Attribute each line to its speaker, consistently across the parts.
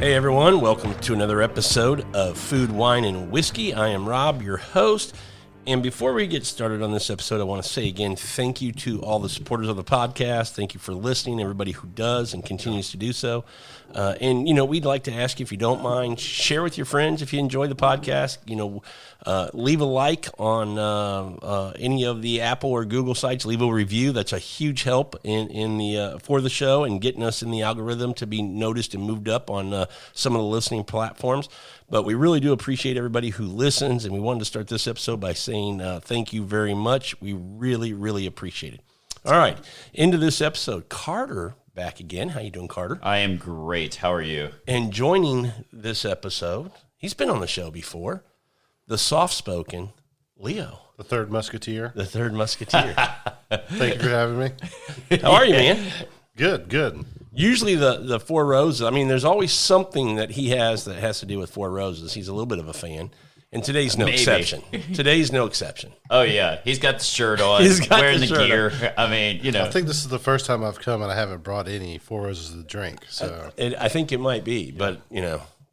Speaker 1: Hey everyone, welcome to another episode of Food, Wine, and Whiskey. I am Rob, your host. And before we get started on this episode, I want to say again, thank you to all the supporters of the podcast. Thank you for listening, everybody who does and continues to do so. And, we'd like to ask you, if you don't mind, share with your friends if you enjoy the podcast. Leave a like on any of the Apple or Google sites. Leave a review. That's a huge help for the show and getting us in the algorithm to be noticed and moved up on some of the listening platforms. But we really do appreciate everybody who listens, and we wanted to start this episode by saying thank you very much. We really, really appreciate it. All right, into this episode. Carter, back again. How you doing, Carter?
Speaker 2: I am great. How are you?
Speaker 1: And joining this episode, he's been on the show before, the soft-spoken Leo.
Speaker 3: The third musketeer.
Speaker 1: The third musketeer.
Speaker 3: Thank you for having me.
Speaker 1: How are you, man?
Speaker 3: Good.
Speaker 1: Usually the Four Roses, there's always something that he has that has to do with Four Roses. He's a little bit of a fan. And today's no exception. Today's no exception.
Speaker 2: Oh, yeah. He's got the shirt on.
Speaker 1: He's got
Speaker 2: wearing
Speaker 1: the
Speaker 2: the
Speaker 1: shirt
Speaker 2: gear.
Speaker 1: on.
Speaker 3: I think this is the first time I've come and I haven't brought any Four Roses to drink. So
Speaker 1: I think it might be, but,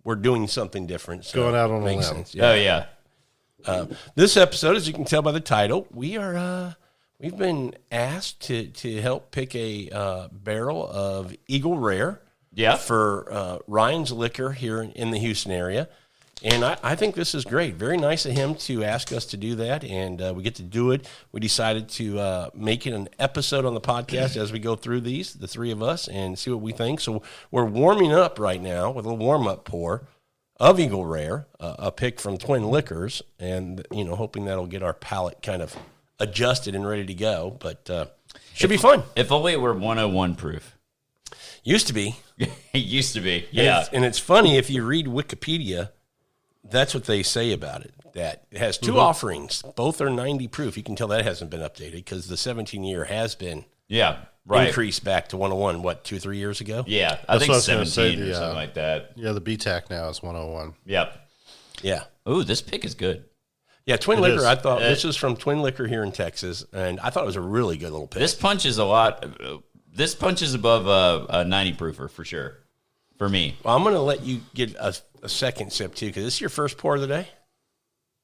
Speaker 1: we're doing something different. So
Speaker 3: going out on a limb.
Speaker 1: Sense. Yeah.
Speaker 2: Oh, yeah.
Speaker 1: This episode, as you can tell by the title, we've been asked to help pick a barrel of Eagle Rare for Ryan's Liquor here in the Houston area. And I think this is great. Very nice of him to ask us to do that, and we get to do it. We decided to make it an episode on the podcast as we go through these, the three of us, and see what we think. So we're warming up right now with a little warm-up pour of Eagle Rare, a pick from Twin Liquors, and, hoping that'll get our palate kind of adjusted and ready to go. But should be fun.
Speaker 2: If only it were 101 proof.
Speaker 1: Used to be.
Speaker 2: It used to be, yeah.
Speaker 1: And it's funny, if you read Wikipedia, that's what they say about it, that it has two offerings. Both are 90 proof. You can tell that hasn't been updated because the 17-year has been increased back to 101, 2-3 years ago?
Speaker 2: Yeah, I think 17 or something like that.
Speaker 3: Yeah, the BTAC now is 101.
Speaker 2: Yep.
Speaker 1: Yeah.
Speaker 2: Ooh, this pick is good.
Speaker 1: Yeah, Twin Liquor, I thought this is from Twin Liquor here in Texas, and I thought it was a really good little pick.
Speaker 2: This punches a lot. This punches above a 90 proofer for sure, for me.
Speaker 1: Well, I'm going to let you get a second sip, too, because this is your first pour of the day?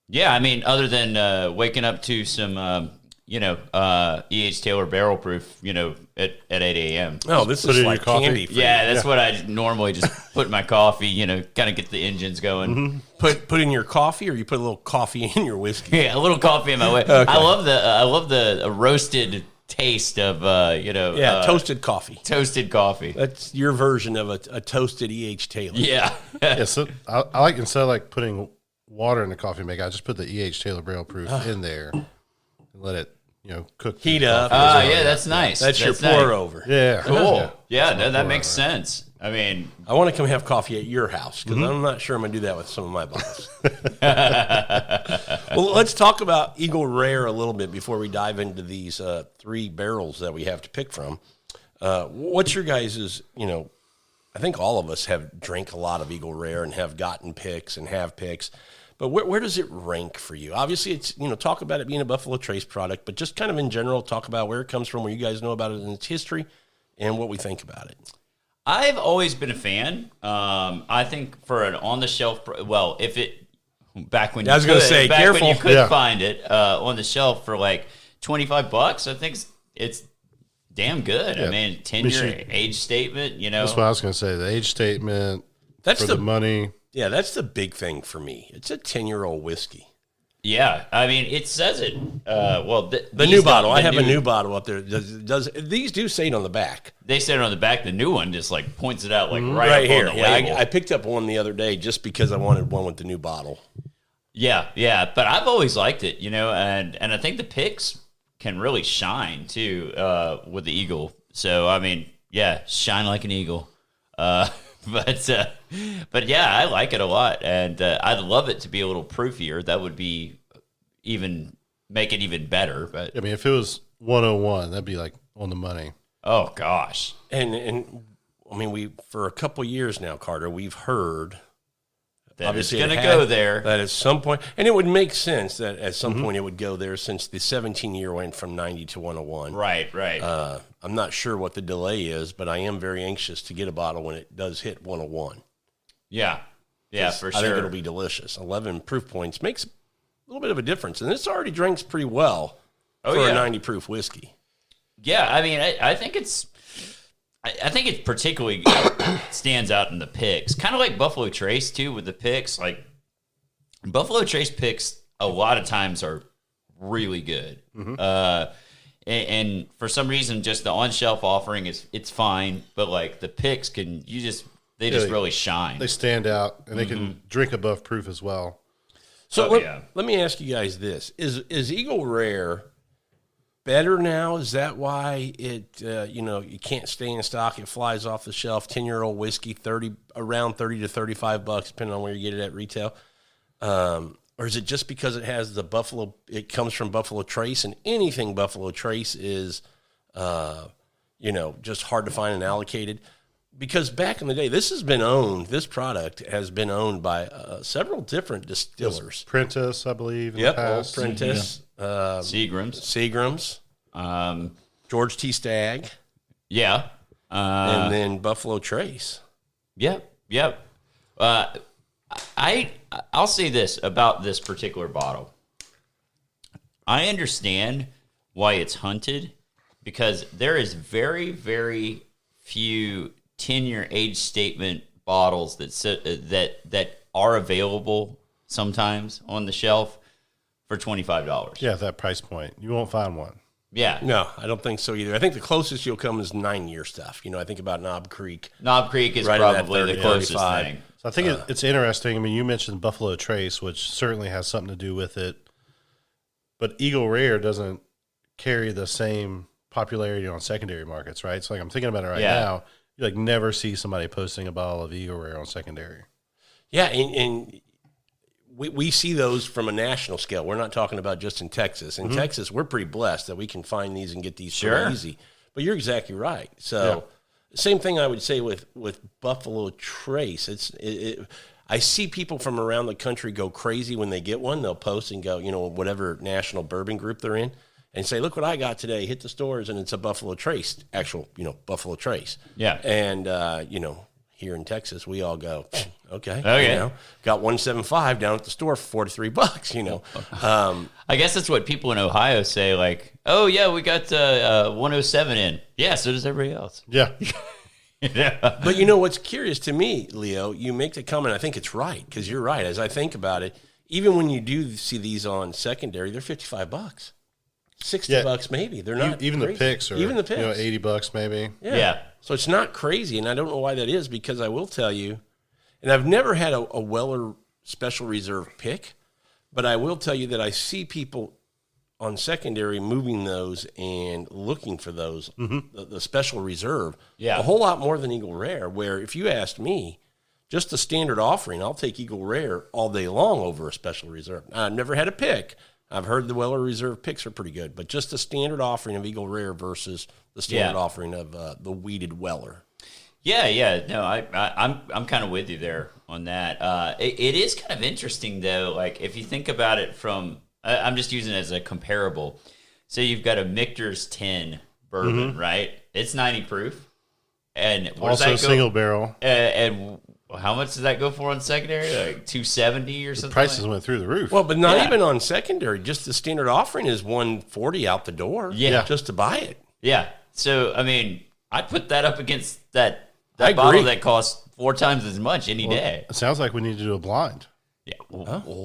Speaker 2: Yeah, other than waking up to some, E.H. Taylor barrel proof, at 8 a.m.
Speaker 1: Oh, this is like candy.
Speaker 2: Yeah, that's what I normally just put in my coffee, kind of get the engines going.
Speaker 1: Mm-hmm. Put in your coffee, or you put a little coffee in your whiskey?
Speaker 2: Yeah, a little coffee in my way. Okay. I love the roasted taste of,
Speaker 1: toasted coffee.
Speaker 2: Toasted coffee.
Speaker 1: That's your version of a toasted E.H. Taylor.
Speaker 2: Yeah.
Speaker 3: So I like, instead of like putting water in the coffee maker, I just put the E.H. Taylor barrel proof in there and let it, cook.
Speaker 1: Heat up.
Speaker 2: Yeah, that's nice.
Speaker 1: That's your pour over.
Speaker 3: Yeah.
Speaker 2: Cool. Yeah, that makes sense. I
Speaker 1: want to come have coffee at your house because I'm not sure I'm going to do that with some of my bottles. Well, let's talk about Eagle Rare a little bit before we dive into these three barrels that we have to pick from. What's your guys', I think all of us have drank a lot of Eagle Rare and have gotten picks and have picks. But where does it rank for you? Obviously, it's, talk about it being a Buffalo Trace product, but just kind of in general, talk about where it comes from, where you guys know about it in its history, and what we think about it.
Speaker 2: I've always been a fan. I think for an on-the-shelf, back when you could find it on the shelf for like $25, I think it's damn good. Yeah. 10-year age statement,
Speaker 3: That's what I was going to say. The age statement, the money.
Speaker 1: Yeah, that's the big thing for me. It's a 10-year-old whiskey.
Speaker 2: Yeah, it says it.
Speaker 1: The new bottle. I have a new bottle up there. Does these do say it on the back?
Speaker 2: They say it on the back. The new one just like points it out right here. On the label.
Speaker 1: I picked up one the other day just because I wanted one with the new bottle.
Speaker 2: Yeah. But I've always liked it, and I think the picks can really shine too with the Eagle. So shine like an eagle. But yeah, I like it a lot, and I'd love it to be a little proofier. That would be make it even better. But
Speaker 3: if it was 101, that'd be like on the money.
Speaker 2: Oh gosh,
Speaker 1: and we for a couple years now, Carter, we've heard
Speaker 2: that it's going to go there.
Speaker 1: That at some point, and it would make sense that at some point it would go there since the 17-year went from 90 to 101.
Speaker 2: Right.
Speaker 1: I'm not sure what the delay is, but I am very anxious to get a bottle when it does hit 101.
Speaker 2: Yeah, for sure.
Speaker 1: I think it'll be delicious. 11 proof points makes a little bit of a difference, and this already drinks pretty well for a 90 proof whiskey.
Speaker 2: Yeah, I mean, I think it's. I think it particularly stands out in the picks, kind of like Buffalo Trace too with the picks. Like Buffalo Trace picks, a lot of times are really good, and for some reason, just the on shelf offering it's fine, but like the picks they just really shine.
Speaker 3: They stand out, and they can drink above proof as well.
Speaker 1: So let me ask you guys this: Is Eagle Rare better now? Is that why it you can't stay in stock? It flies off the shelf. 10-year-old whiskey, around $30 to $35, depending on where you get it at retail. Or is it just because it has the Buffalo? It comes from Buffalo Trace, and anything Buffalo Trace is, just hard to find and allocated. Because back in the day, this product has been owned by several different distillers.
Speaker 3: Prentice, I believe. In the past.
Speaker 1: Prentice.
Speaker 2: Seagram's.
Speaker 1: George T. Stagg.
Speaker 2: Yeah.
Speaker 1: And then Buffalo Trace.
Speaker 2: Yep. I'll say this about this particular bottle. I understand why it's hunted, because there is very, very few 10-year age statement bottles that are available sometimes on the shelf for $25.
Speaker 3: Yeah, that price point. You won't find one.
Speaker 2: Yeah.
Speaker 1: No, I don't think so either. I think the closest you'll come is 9-year stuff. I think about Knob Creek.
Speaker 2: Knob Creek is right probably the closest thing.
Speaker 3: So I think it's interesting. I mean, you mentioned Buffalo Trace, which certainly has something to do with it. But Eagle Rare doesn't carry the same popularity on secondary markets, right? So I'm thinking about it right now. You never see somebody posting a bottle of Eagle Rare on secondary.
Speaker 1: Yeah, and we see those from a national scale. We're not talking about just in Texas. In Texas, we're pretty blessed that we can find these and get these so easy. But you're exactly right. So same thing I would say with Buffalo Trace. I see people from around the country go crazy when they get one. They'll post and go, whatever national bourbon group they're in, and say, look what I got today. Hit the stores, and it's a Buffalo Trace, actual, Buffalo Trace.
Speaker 2: Yeah.
Speaker 1: And, here in Texas, we all go, okay. Got 175 down at the store for $43,
Speaker 2: I guess that's what people in Ohio say, like, oh, yeah, we got 107 in. Yeah, so does everybody else.
Speaker 3: Yeah.
Speaker 2: Yeah.
Speaker 1: But what's curious to me, Leo, you make the comment, I think it's right, because you're right. As I think about it, even when you do see these on secondary, they're $55. $60 maybe. They're not
Speaker 3: even
Speaker 1: crazy.
Speaker 3: The picks are
Speaker 1: even the picks.
Speaker 3: $80 maybe.
Speaker 1: Yeah. So it's not crazy, and I don't know why that is, because I will tell you, and I've never had a Weller Special Reserve pick, but I will tell you that I see people on secondary moving those and looking for those, the Special Reserve, a whole lot more than Eagle Rare, where if you asked me, just the standard offering, I'll take Eagle Rare all day long over a Special Reserve. I've never had a pick. I've heard the Weller Reserve picks are pretty good, but just the standard offering of Eagle Rare versus the standard offering of the weeded Weller.
Speaker 2: Yeah. No, I'm kind of with you there on that. It is kind of interesting though. Like if you think about it from, I'm just using it as a comparable. So you've got a Michter's 10 bourbon, right? It's 90 proof, and
Speaker 3: also single barrel.
Speaker 2: And how much does that go for on secondary? Like $270 or something.
Speaker 3: Prices went through the roof.
Speaker 1: Well, but not even on secondary. Just the standard offering is $140 out the door.
Speaker 2: Yeah,
Speaker 1: just to buy it.
Speaker 2: Yeah. So I mean, I'd put that up against that bottle that costs 4 times as much any day.
Speaker 3: It sounds like we need to do a blind.
Speaker 2: Yeah,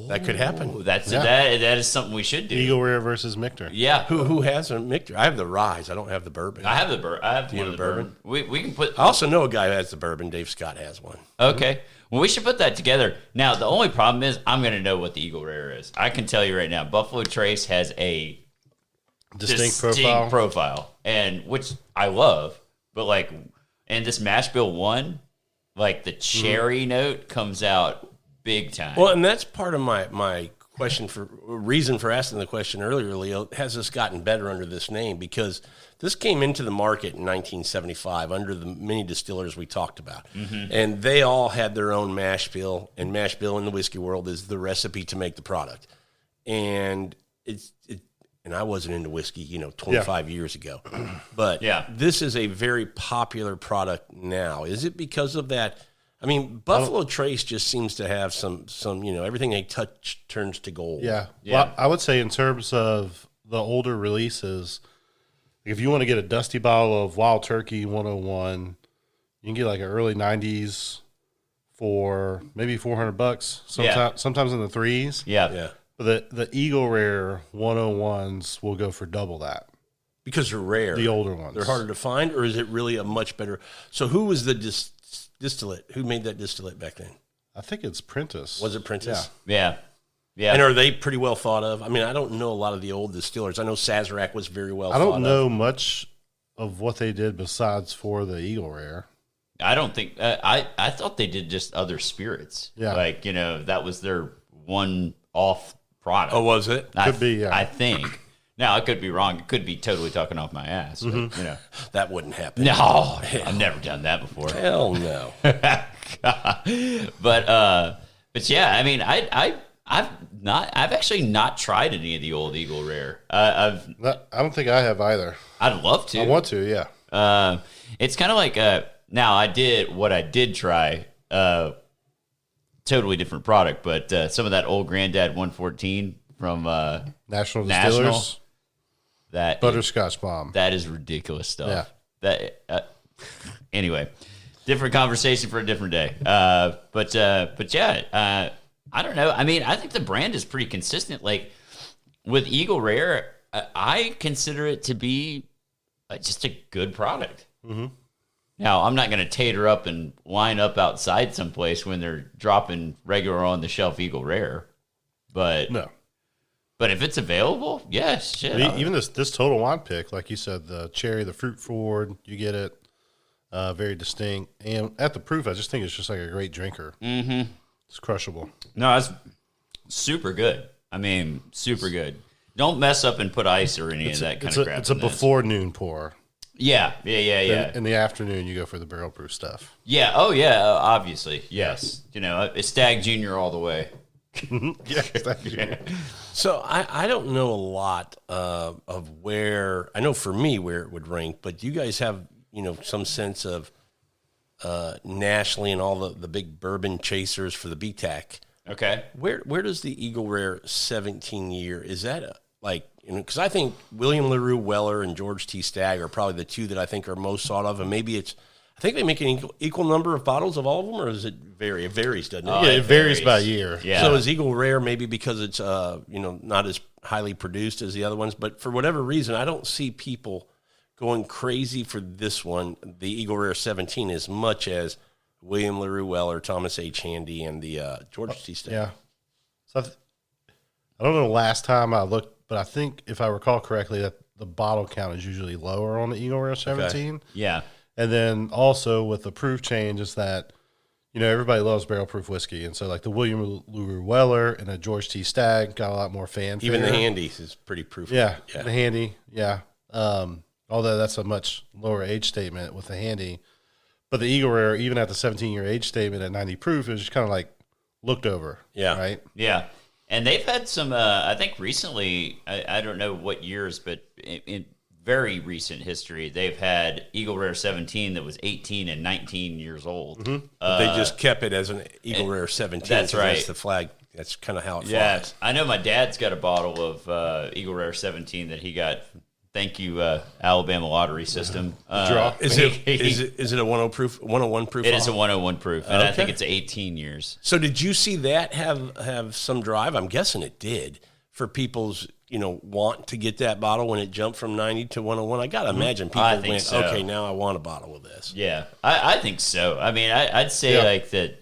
Speaker 1: that could happen.
Speaker 2: That is something we should do.
Speaker 3: Eagle Rare versus Michter.
Speaker 2: Yeah.
Speaker 1: Who has a Michter? I have the Rise. I don't have the bourbon.
Speaker 2: I have the bourbon. I have the bourbon. We can put.
Speaker 1: I also know a guy who has the bourbon. Dave Scott has one.
Speaker 2: Okay. Well, we should put that together. Now, the only problem is I'm going to know what the Eagle Rare is. I can tell you right now, Buffalo Trace has a
Speaker 3: distinct
Speaker 2: profile, and which I love. But like, and this mash bill 1, like the cherry note comes out big time.
Speaker 1: Well, and that's part of my reason for asking the question earlier, Leo. Has this gotten better under this name? Because this came into the market in 1975 under the many distillers we talked about. And they all had their own mash bill, and mash bill in the whiskey world is the recipe to make the product. And and I wasn't into whiskey, 25 years ago. But this is a very popular product now. Is it because of that I mean, Buffalo Trace just seems to have some everything they touch turns to gold.
Speaker 3: Yeah. Well, I would say in terms of the older releases, if you want to get a dusty bottle of Wild Turkey 101, you can get like an early 90s for maybe $400. Sometimes in the threes.
Speaker 2: Yeah.
Speaker 3: But the Eagle Rare 101s will go for double that.
Speaker 1: Because they're rare.
Speaker 3: The older ones.
Speaker 1: They're harder to find, or is it really a much better? So who was the distillate? Who made that distillate back then?
Speaker 3: I think it's Prentice.
Speaker 1: Was it Prentice?
Speaker 2: Yeah.
Speaker 1: And are they pretty well thought of? I mean, I don't know a lot of the old distillers. I know Sazerac was very well thought of.
Speaker 3: I don't know much of what they did besides for the Eagle Rare.
Speaker 2: I don't think I thought they did just other spirits.
Speaker 3: Yeah.
Speaker 2: Like, that was their one-off product.
Speaker 1: Oh, was it?
Speaker 3: Could be, yeah.
Speaker 2: I think. Now, I could be wrong. It could be totally talking off my ass. But,
Speaker 1: That wouldn't happen.
Speaker 2: No, I've never done that before.
Speaker 1: Hell no.
Speaker 2: But yeah, I mean, I've actually not tried any of the old Eagle Rare.
Speaker 3: I don't think I have either.
Speaker 2: I'd love to.
Speaker 3: I want to, yeah.
Speaker 2: It's kind of like now I did try. Totally different product, but some of that old Granddad 114 from
Speaker 3: National Distillers.
Speaker 2: That
Speaker 3: Butterscotch Bomb.
Speaker 2: That is ridiculous stuff.
Speaker 3: Yeah.
Speaker 2: That anyway, different conversation for a different day. But yeah, I don't know. I mean, I think the brand is pretty consistent. Like with Eagle Rare, I consider it to be just a good product. Mm-hmm. Now, I'm not going to tater up and line up outside someplace when they're dropping regular on the shelf Eagle Rare, but
Speaker 3: no.
Speaker 2: But if it's available, yes, shit.
Speaker 3: Even this Total Wine pick, like you said, the cherry, the fruit forward, you get it, very distinct. And at the proof, I just think it's just like a great drinker. Mm-hmm. It's crushable.
Speaker 2: No, it's super good. I mean, super good. Don't mess up and put ice or any of that kind of crap.
Speaker 3: It's a before noon pour.
Speaker 2: Yeah.
Speaker 3: In the afternoon, you go for the barrel proof stuff.
Speaker 2: Yeah. Oh, yeah. Obviously, yes. It's Stag Junior all the way.
Speaker 3: Yeah, Stag Junior.
Speaker 1: So I don't know a lot of where, I know for me where it would rank, but do you guys have, some sense of nationally and all the big bourbon chasers for the BTAC?
Speaker 2: Okay.
Speaker 1: Where does the Eagle Rare 17 year, is that because I think William LaRue Weller and George T. Stagg are probably the two that I think are most sought of, and maybe I think they make an equal number of bottles of all of them, or does it vary? It varies, doesn't it?
Speaker 3: Yeah, it varies by year.
Speaker 2: Yeah.
Speaker 1: So is Eagle Rare maybe because it's not as highly produced as the other ones, but for whatever reason, I don't see people going crazy for this one, the Eagle Rare 17, as much as William LaRue Weller, Thomas H. Handy, and the George T. Stagg.
Speaker 3: Yeah. So I don't know the last time I looked, but I think if I recall correctly, that the bottle count is usually lower on the Eagle Rare 17.
Speaker 1: Okay.
Speaker 2: Yeah.
Speaker 3: And then also with the proof change is that, everybody loves barrel proof whiskey. And so like the William LaRue Weller and the George T. Stagg got a lot more fanfare.
Speaker 1: Even the Handy is pretty proof.
Speaker 3: Yeah. The Handy. Yeah. Although that's a much lower age statement with the Handy. But the Eagle Rare, even at the 17-year age statement at 90 proof, it was just kind of like looked over.
Speaker 1: Yeah.
Speaker 3: Right?
Speaker 2: Yeah. And they've had some, I think recently, I don't know what years, but in very recent history, they've had Eagle Rare 17 that was 18 and 19 years old.
Speaker 1: Mm-hmm. They just kept it as an Eagle Rare 17.
Speaker 2: That's right.
Speaker 1: That's the flag. That's kind of how it
Speaker 2: Yeah.
Speaker 1: flies.
Speaker 2: I know my dad's got a bottle of Eagle Rare 17 that he got. Thank you, Alabama lottery system.
Speaker 3: Draw.
Speaker 1: Is it a 101 proof? 101 proof?
Speaker 2: It is a 101 proof, and I think it's 18 years.
Speaker 1: So did you see that have some drive? I'm guessing it did for people's want to get that bottle when it jumped from 90 to 101. I gotta imagine people went,
Speaker 2: so.
Speaker 1: Okay, now I want a bottle of this.
Speaker 2: Yeah, I think so. I mean, I'd say like that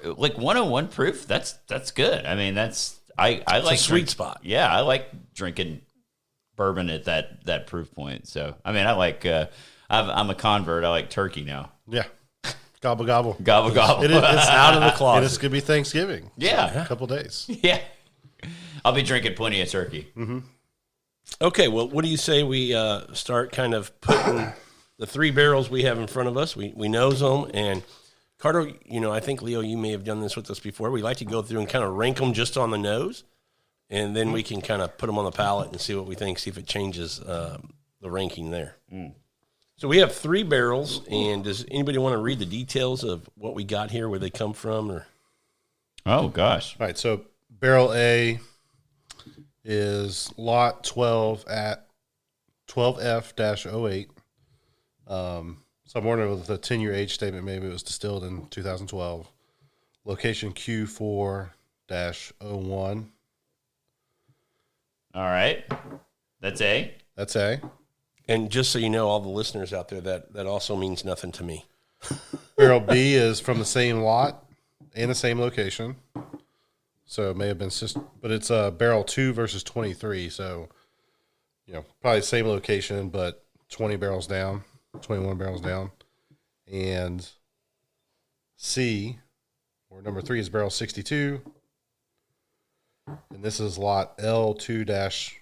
Speaker 2: like 101 proof. That's good. I mean, I like
Speaker 1: a sweet spot.
Speaker 2: Yeah, I like drinking bourbon at that proof point. So I mean, I like. I'm a convert. I like turkey now.
Speaker 3: Yeah. Gobble, gobble.
Speaker 2: Gobble, gobble.
Speaker 3: It's out of the closet. And it's going to be Thanksgiving.
Speaker 2: Yeah.
Speaker 3: So a couple days.
Speaker 2: Yeah. I'll be drinking plenty of turkey.
Speaker 3: Mm-hmm.
Speaker 1: Okay, well, what do you say we start kind of putting the three barrels we have in front of us? We nose them. And, Carter, I think, Leo, you may have done this with us before. We like to go through and kind of rank them just on the nose. And then we can kind of put them on the palate and see what we think, see if it changes the ranking there. So we have 3 barrels, and does anybody want to read the details of what we got here, where they come from? Or
Speaker 2: Oh, gosh.
Speaker 3: All right, so barrel A is lot 12 at 12F-08. So I'm wondering with the 10-year age statement, maybe it was distilled in 2012. Location Q4-01.
Speaker 2: All right. That's A.
Speaker 3: That's A.
Speaker 1: And just so you know, all the listeners out there, that also means nothing to me.
Speaker 3: Barrel B is from the same lot and the same location. So it may have been, but it's barrel 2 versus 23. So, probably the same location, but 20 barrels down, 21 barrels down. And C, or number 3, is barrel 62. And this is lot L2-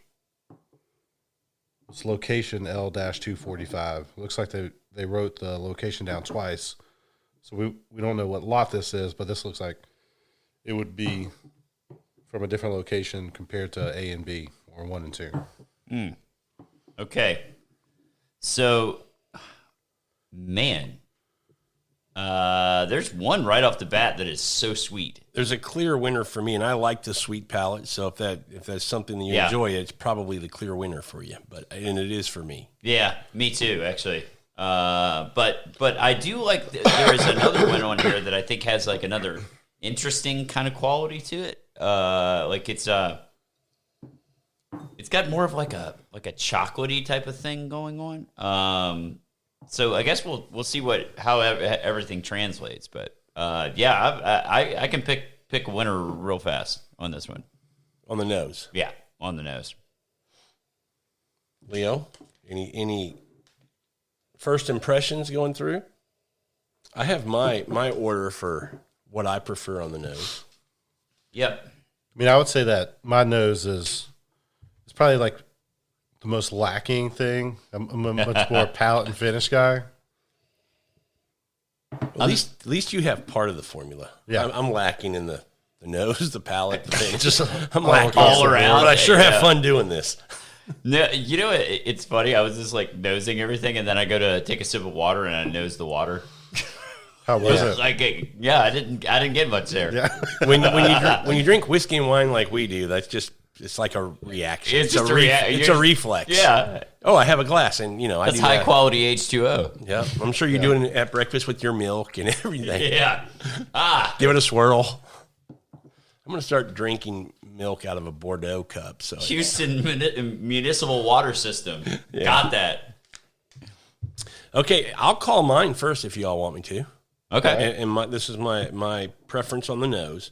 Speaker 3: it's location L-245. Looks like they wrote the location down twice. So we don't know what lot this is, but this looks like it would be from a different location compared to A and B, or 1 and 2.
Speaker 2: Okay. So, man, there's one right off the bat that is so sweet.
Speaker 1: There's a clear winner for me, and I like the sweet palate. So if that's something that you enjoy, it's probably the clear winner for you. And it is for me.
Speaker 2: Yeah, me too, actually. But I do like there is another one on here that I think has like another interesting kind of quality to it. Like it's got more of like a chocolatey type of thing going on. So I guess we'll see how everything translates. But I can pick a winner real fast on this one.
Speaker 1: On the nose.
Speaker 2: Yeah, on the nose.
Speaker 1: Leo, any first impressions going through? I have my order for what I prefer on the nose.
Speaker 2: Yep.
Speaker 3: I mean, I would say that my nose is probably like the most lacking thing. I'm a much more palate and finish guy.
Speaker 1: At least you have part of the formula.
Speaker 3: Yeah.
Speaker 1: I'm lacking in the nose, the palate, the finish. I'm lacking
Speaker 2: all around.
Speaker 1: But I sure have fun doing this.
Speaker 2: No, it's funny. I was just like nosing everything, and then I go to take a sip of water, and I nose the water.
Speaker 3: How was it?
Speaker 2: Like, I didn't get much there.
Speaker 3: Yeah.
Speaker 1: when you drink whiskey and wine like we do, it's like a reaction.
Speaker 2: It's just a
Speaker 1: reflex.
Speaker 2: Yeah.
Speaker 1: Oh, I have a glass, and I do
Speaker 2: high
Speaker 1: that.
Speaker 2: quality H2O.
Speaker 1: Yeah, I'm sure you're doing it at breakfast with your milk and everything.
Speaker 2: Yeah.
Speaker 1: Give it a swirl. I'm going to start drinking milk out of a Bordeaux cup. So
Speaker 2: Houston Municipal Water System. Yeah. Got that.
Speaker 1: Okay, I'll call mine first if you all want me to.
Speaker 2: Okay.
Speaker 1: And this is my preference on the nose.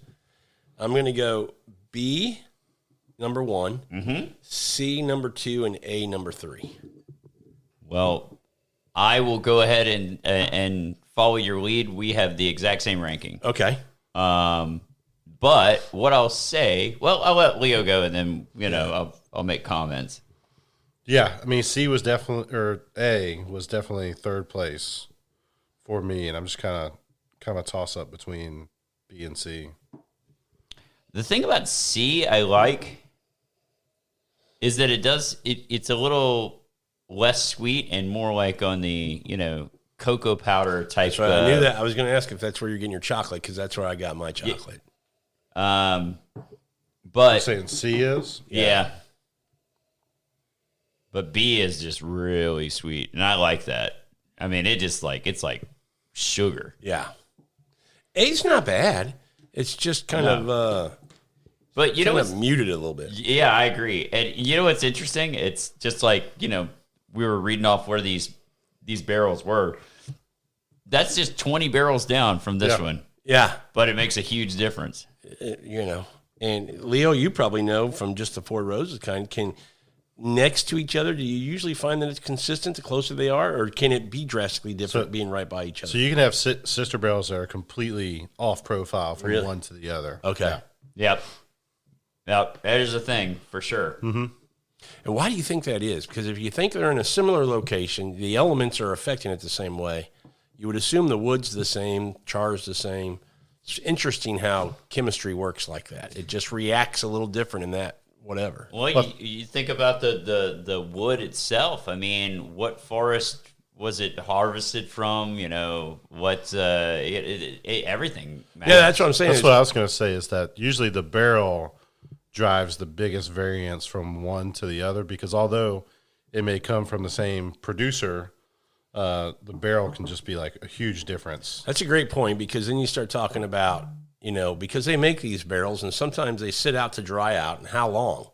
Speaker 1: I'm going to go B, number 1, C, number 2, and A, number 3.
Speaker 2: Well, I will go ahead and follow your lead. We have the exact same ranking.
Speaker 1: Okay.
Speaker 2: But what I'll say, I'll let Leo go, and then I'll make comments.
Speaker 3: Yeah, I mean, A was definitely third place for me, and I'm just kind of a toss up between B and C.
Speaker 2: The thing about C I like is that it's a little less sweet and more like on the cocoa powder type.
Speaker 1: That's right. I knew that. I was going to ask if that's where you're getting your chocolate, because that's where I got my chocolate.
Speaker 2: But
Speaker 3: you're saying C is?
Speaker 2: Yeah. But B is just really sweet, and I like that. I mean, it's like sugar.
Speaker 1: Yeah. A's not bad. It's just kind of
Speaker 2: but
Speaker 1: muted a little bit.
Speaker 2: Yeah, I agree. And you know what's interesting? It's just like, we were reading off where these barrels were. That's just 20 barrels down from this one.
Speaker 1: Yeah.
Speaker 2: But it makes a huge difference.
Speaker 1: And Leo, you probably know from just the Four Roses kind, next to each other, do you usually find that it's consistent the closer they are, or can it be drastically different being right by each other?
Speaker 3: So you can have sister barrels that are completely off profile from one to the other.
Speaker 1: Okay.
Speaker 2: Yeah. Yep. That is a thing for sure.
Speaker 1: Mm-hmm. And why do you think that is? Because if you think they're in a similar location, the elements are affecting it the same way. You would assume the wood's the same, char's the same. It's interesting how chemistry works like that. It just reacts a little different in that whatever.
Speaker 2: Well, you think about the wood itself. I mean, what forest was it harvested from? You know, what everything matters.
Speaker 1: Yeah, that's what I'm saying.
Speaker 3: That's what I was going to say, is that usually the barrel drives the biggest variance from one to the other, because although it may come from the same producer, the barrel can just be like a huge difference.
Speaker 1: That's a great point, because then you start talking about, you know, because they make these barrels and sometimes they sit out to dry out, and how long.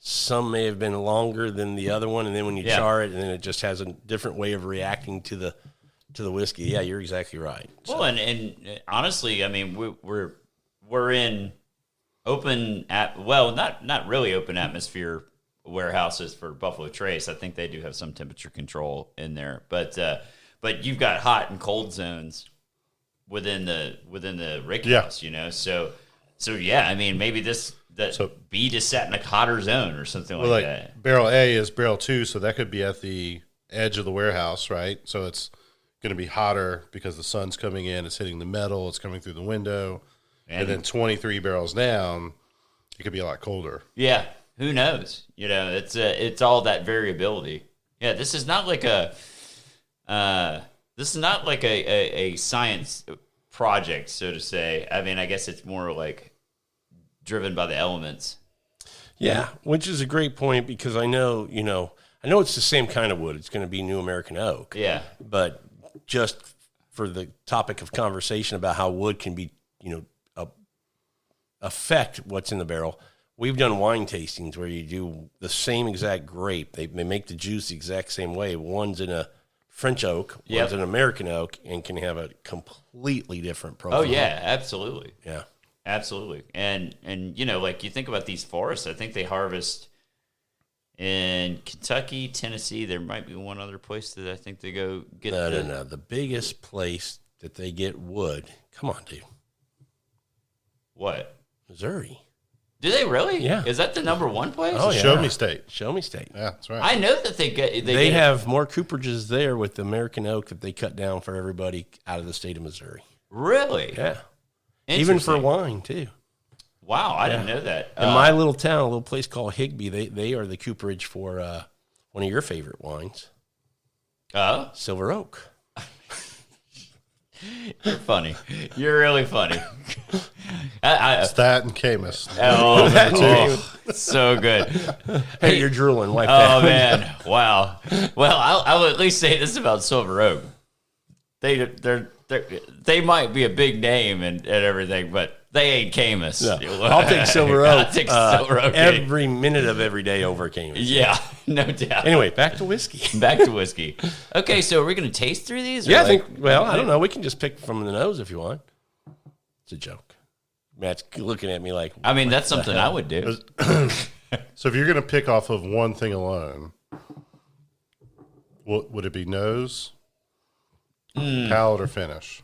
Speaker 1: Some may have been longer than the other one, and then when you char it, and then it just has a different way of reacting to the whiskey. Yeah, you're exactly right.
Speaker 2: So. Well, and honestly, I mean, we're in open not really open atmosphere warehouses for Buffalo Trace. I think they do have some temperature control in there, but you've got hot and cold zones within the rick house, you know. So yeah, I mean, maybe B just sat in a hotter zone or something like that.
Speaker 3: Barrel A is barrel 2, so that could be at the edge of the warehouse, right? So it's going to be hotter because the sun's coming in, it's hitting the metal, it's coming through the window, and then 23 barrels down, it could be a lot colder.
Speaker 2: Yeah, who knows? You know, it's all that variability. Yeah, this is not like a science project, so to say. I mean, I guess it's more like driven by the elements.
Speaker 1: Yeah, which is a great point, because I know it's the same kind of wood. It's going to be New American Oak.
Speaker 2: Yeah.
Speaker 1: But just for the topic of conversation about how wood can be, affect what's in the barrel, we've done wine tastings where you do the same exact grape. They make the juice the exact same way. One's in a French oak, one's an American oak, and can have a completely different profile.
Speaker 2: Oh, yeah, absolutely.
Speaker 1: Yeah.
Speaker 2: Absolutely. And you know, like you think about these forests, I think they harvest in Kentucky, Tennessee. There might be one other place that I think they go get.
Speaker 1: No. The biggest place that they get wood, come on, dude.
Speaker 2: What?
Speaker 1: Missouri.
Speaker 2: Do they really?
Speaker 1: Yeah.
Speaker 2: Is that the number one place?
Speaker 3: Oh, yeah. Show me state.
Speaker 1: Show me state.
Speaker 3: Yeah, that's right.
Speaker 2: I know that they
Speaker 1: have more cooperages there with the American oak that they cut down for everybody out of the state of Missouri.
Speaker 2: Really?
Speaker 1: Yeah. Even for wine, too.
Speaker 2: Wow, I didn't know that.
Speaker 1: In my little town, a little place called Higbee, they are the cooperage for one of your favorite wines.
Speaker 2: Oh?
Speaker 1: Silver Oak.
Speaker 2: You're funny. You're really funny.
Speaker 3: It's that and Camus.
Speaker 2: Oh, so good.
Speaker 1: Hey, you're drooling. Wipe
Speaker 2: that. Oh, man. Wow. Well, I will at least say this about Silver Oak. They might be a big name and everything, but they ain't Camus.
Speaker 1: No. I'll take Silver Oak.
Speaker 2: I'll take Silver Oak
Speaker 1: every minute of every day over Camus.
Speaker 2: Yeah, no doubt.
Speaker 1: Anyway, back to whiskey.
Speaker 2: Back to whiskey. Okay, so are we going to taste through these?
Speaker 1: Yeah, I don't know. We can just pick from the nose if you want. It's a joke. Matt's looking at me like...
Speaker 2: I mean, that's something I would do.
Speaker 3: So if you're going to pick off of one thing alone, would it be nose, palate, or finish?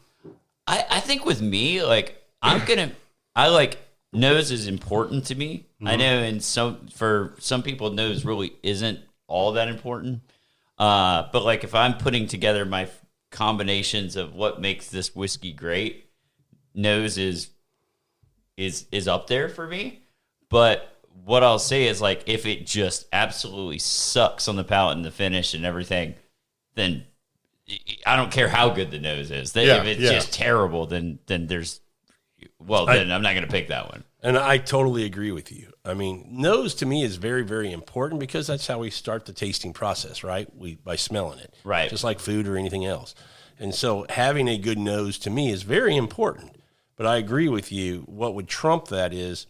Speaker 2: I think with me, like, I like nose is important to me. Mm-hmm. I know for some people, nose really isn't all that important. But like if I'm putting together my combinations of what makes this whiskey great, nose is up there for me. But what I'll say is, like, if it just absolutely sucks on the palate and the finish and everything, then I don't care how good the nose is. If it's just terrible, then there's... Well, then I'm not going to pick that one.
Speaker 1: And I totally agree with you. I mean, nose to me is very, very important, because that's how we start the tasting process, right? By smelling it.
Speaker 2: Right.
Speaker 1: Just like food or anything else. And so having a good nose to me is very important. But I agree with you. What would trump that is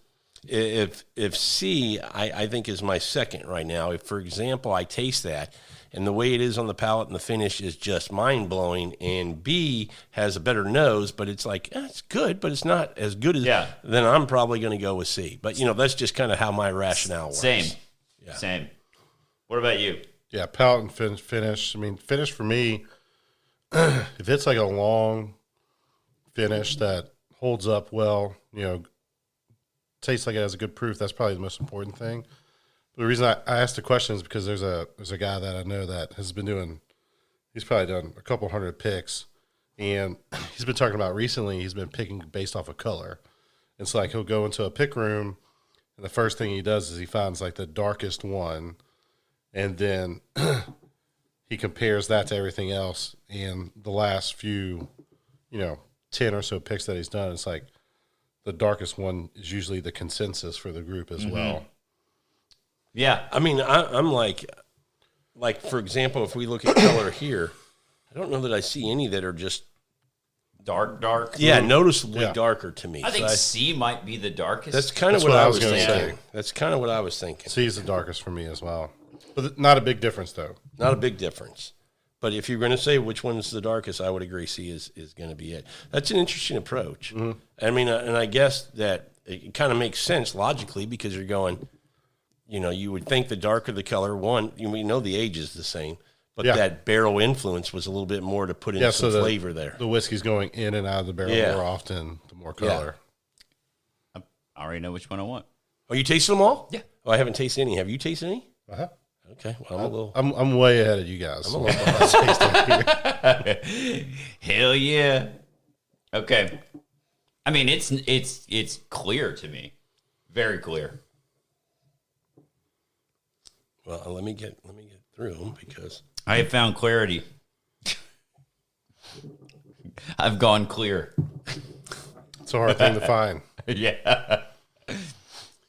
Speaker 1: if C, I think is my second right now. If, for example, I taste that, and the way it is on the palate and the finish is just mind-blowing, and B has a better nose, but it's like, it's good, but it's not as good as, then I'm probably going to go with C. But, that's just kind of how my rationale works.
Speaker 2: Same. What about you?
Speaker 3: Yeah, palate and finish. I mean, finish for me, if it's like a long finish that holds up well, tastes like it has a good proof, that's probably the most important thing. The reason I asked the question is because there's a guy that I know that has been he's probably done a couple hundred picks, and he's been talking about recently he's been picking based off of color. It's like he'll go into a pick room, and the first thing he does is he finds like the darkest one, and then he compares that to everything else. And the last few, 10 or so picks that he's done, it's like the darkest one is usually the consensus for the group as well.
Speaker 2: Yeah.
Speaker 1: I mean, I'm like, for example, if we look at color here, I don't know that I see any that are just
Speaker 2: dark.
Speaker 1: Yeah, noticeably darker to me.
Speaker 2: I think C might be the darkest.
Speaker 1: That's kind of what I was thinking. That's kind of what I was thinking.
Speaker 3: C is the darkest for me as well. But not a big difference, though.
Speaker 1: Not a big difference. But if you're going to say which one's the darkest, I would agree C is going to be it. That's an interesting approach. Mm-hmm. I mean, and I guess that it kind of makes sense logically because you're going, you would think the darker the color, we know the age is the same, but that barrel influence was a little bit more to put in some flavor there.
Speaker 3: The whiskey's going in and out of the barrel more often, the more color.
Speaker 2: Yeah. I already know which one I want.
Speaker 1: Oh, you tasted them all?
Speaker 2: Yeah.
Speaker 1: Oh, I haven't tasted any. Have you tasted any?
Speaker 3: Uh-huh.
Speaker 1: Okay, well,
Speaker 3: I'm way ahead of you guys.
Speaker 1: I'm a little behind.
Speaker 2: Hell yeah. Okay. I mean, it's clear to me, very clear.
Speaker 1: Well, let me get through them because
Speaker 2: I have found clarity. I've gone clear.
Speaker 3: It's a hard thing to find.
Speaker 2: Yeah.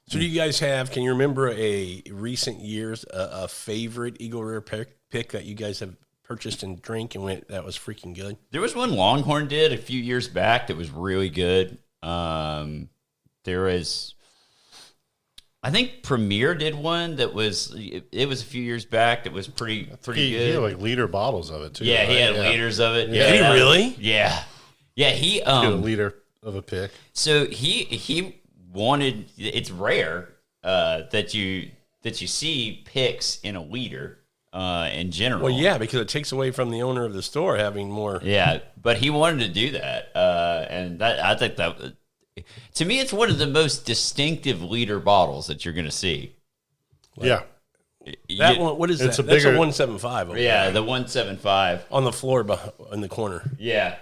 Speaker 1: So do you guys have, can you remember a recent years, a favorite Eagle Rare pick that you guys have purchased and drank and went, that was freaking good?
Speaker 2: There was one Longhorn did a few years back that was really good. There was, I think Premier did one that was, it was a few years back that was pretty good.
Speaker 3: He had like liter bottles of it too.
Speaker 2: Yeah,
Speaker 3: right?
Speaker 2: he had liters of it.
Speaker 1: Yeah. Did he really?
Speaker 2: Yeah. Yeah, he
Speaker 3: a liter of a pick.
Speaker 2: So he wanted, it's rare that you see picks in a liter in general.
Speaker 1: Well, yeah, because it takes away from the owner of the store having more.
Speaker 2: Yeah, but he wanted to do that, and that I think that to me it's one of the most distinctive liter bottles that you're going to see.
Speaker 3: Yeah,
Speaker 1: that one. What is
Speaker 3: it's
Speaker 1: that?
Speaker 3: That's
Speaker 1: a 175.
Speaker 2: Yeah, the 175
Speaker 1: on the floor in the corner.
Speaker 2: Yeah,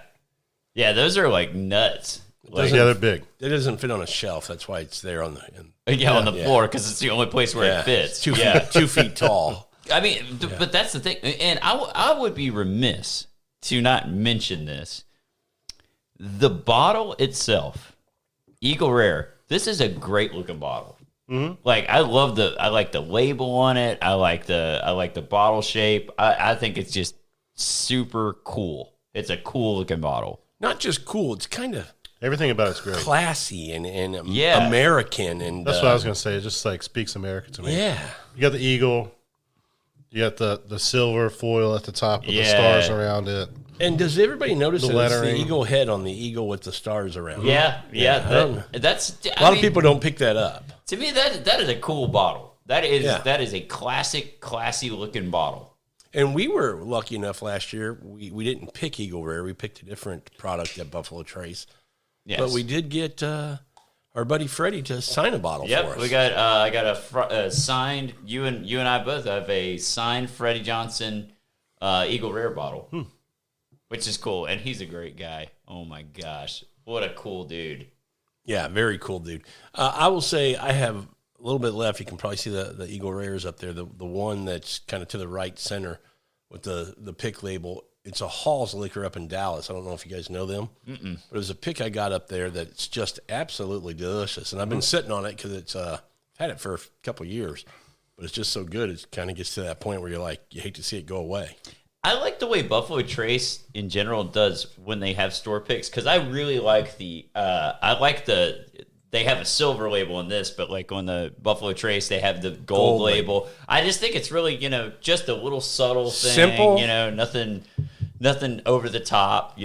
Speaker 2: those are like nuts.
Speaker 3: They're big.
Speaker 1: It doesn't fit on a shelf. That's why it's there on the
Speaker 2: on the floor because it's the only place where it fits.
Speaker 1: It's 2 feet tall.
Speaker 2: I mean, but that's the thing, and I would be remiss to not mention this. The bottle itself, Eagle Rare. This is a great looking bottle. Mm-hmm. Like I like the label on it. I like the bottle shape. I think it's just super cool. It's a cool looking bottle.
Speaker 1: Not just cool. It's kind of.
Speaker 3: Everything about it's great.
Speaker 1: Classy and American. And
Speaker 3: that's what I was going to say. It just like speaks American to me.
Speaker 1: Yeah.
Speaker 3: You got the eagle. You got the silver foil at the top with the stars around it.
Speaker 1: And does everybody notice that it's the eagle head on the eagle with the stars around it?
Speaker 2: Yeah. That's
Speaker 1: a lot of people don't pick that up.
Speaker 2: To me, that is a cool bottle. That is a classy looking bottle.
Speaker 1: And we were lucky enough last year. We didn't pick Eagle Rare. We picked a different product at Buffalo Trace. Yes. But we did get our buddy Freddie to sign a bottle for us.
Speaker 2: We got I got a signed. You and I both have a signed Freddie Johnson Eagle Rare bottle, which is cool. And he's a great guy. Oh my gosh, what a cool dude!
Speaker 1: Yeah, very cool dude. I will say I have a little bit left. You can probably see the Eagle Rares up there. The one that's kind of to the right center with the pick label. It's a Hall's liquor up in Dallas. I don't know if you guys know them, but it was a pick I got up there that's just absolutely delicious. And I've been sitting on it because it's I've had it for a couple of years, but it's just so good. It kind of gets to that point where you're like, you hate to see it go away.
Speaker 2: I like the way Buffalo Trace in general does when they have store picks because I really like they have a silver label in this, but like on the Buffalo Trace, they have the gold label. I just think it's really, just a little subtle thing.
Speaker 1: Simple.
Speaker 2: Nothing over the top,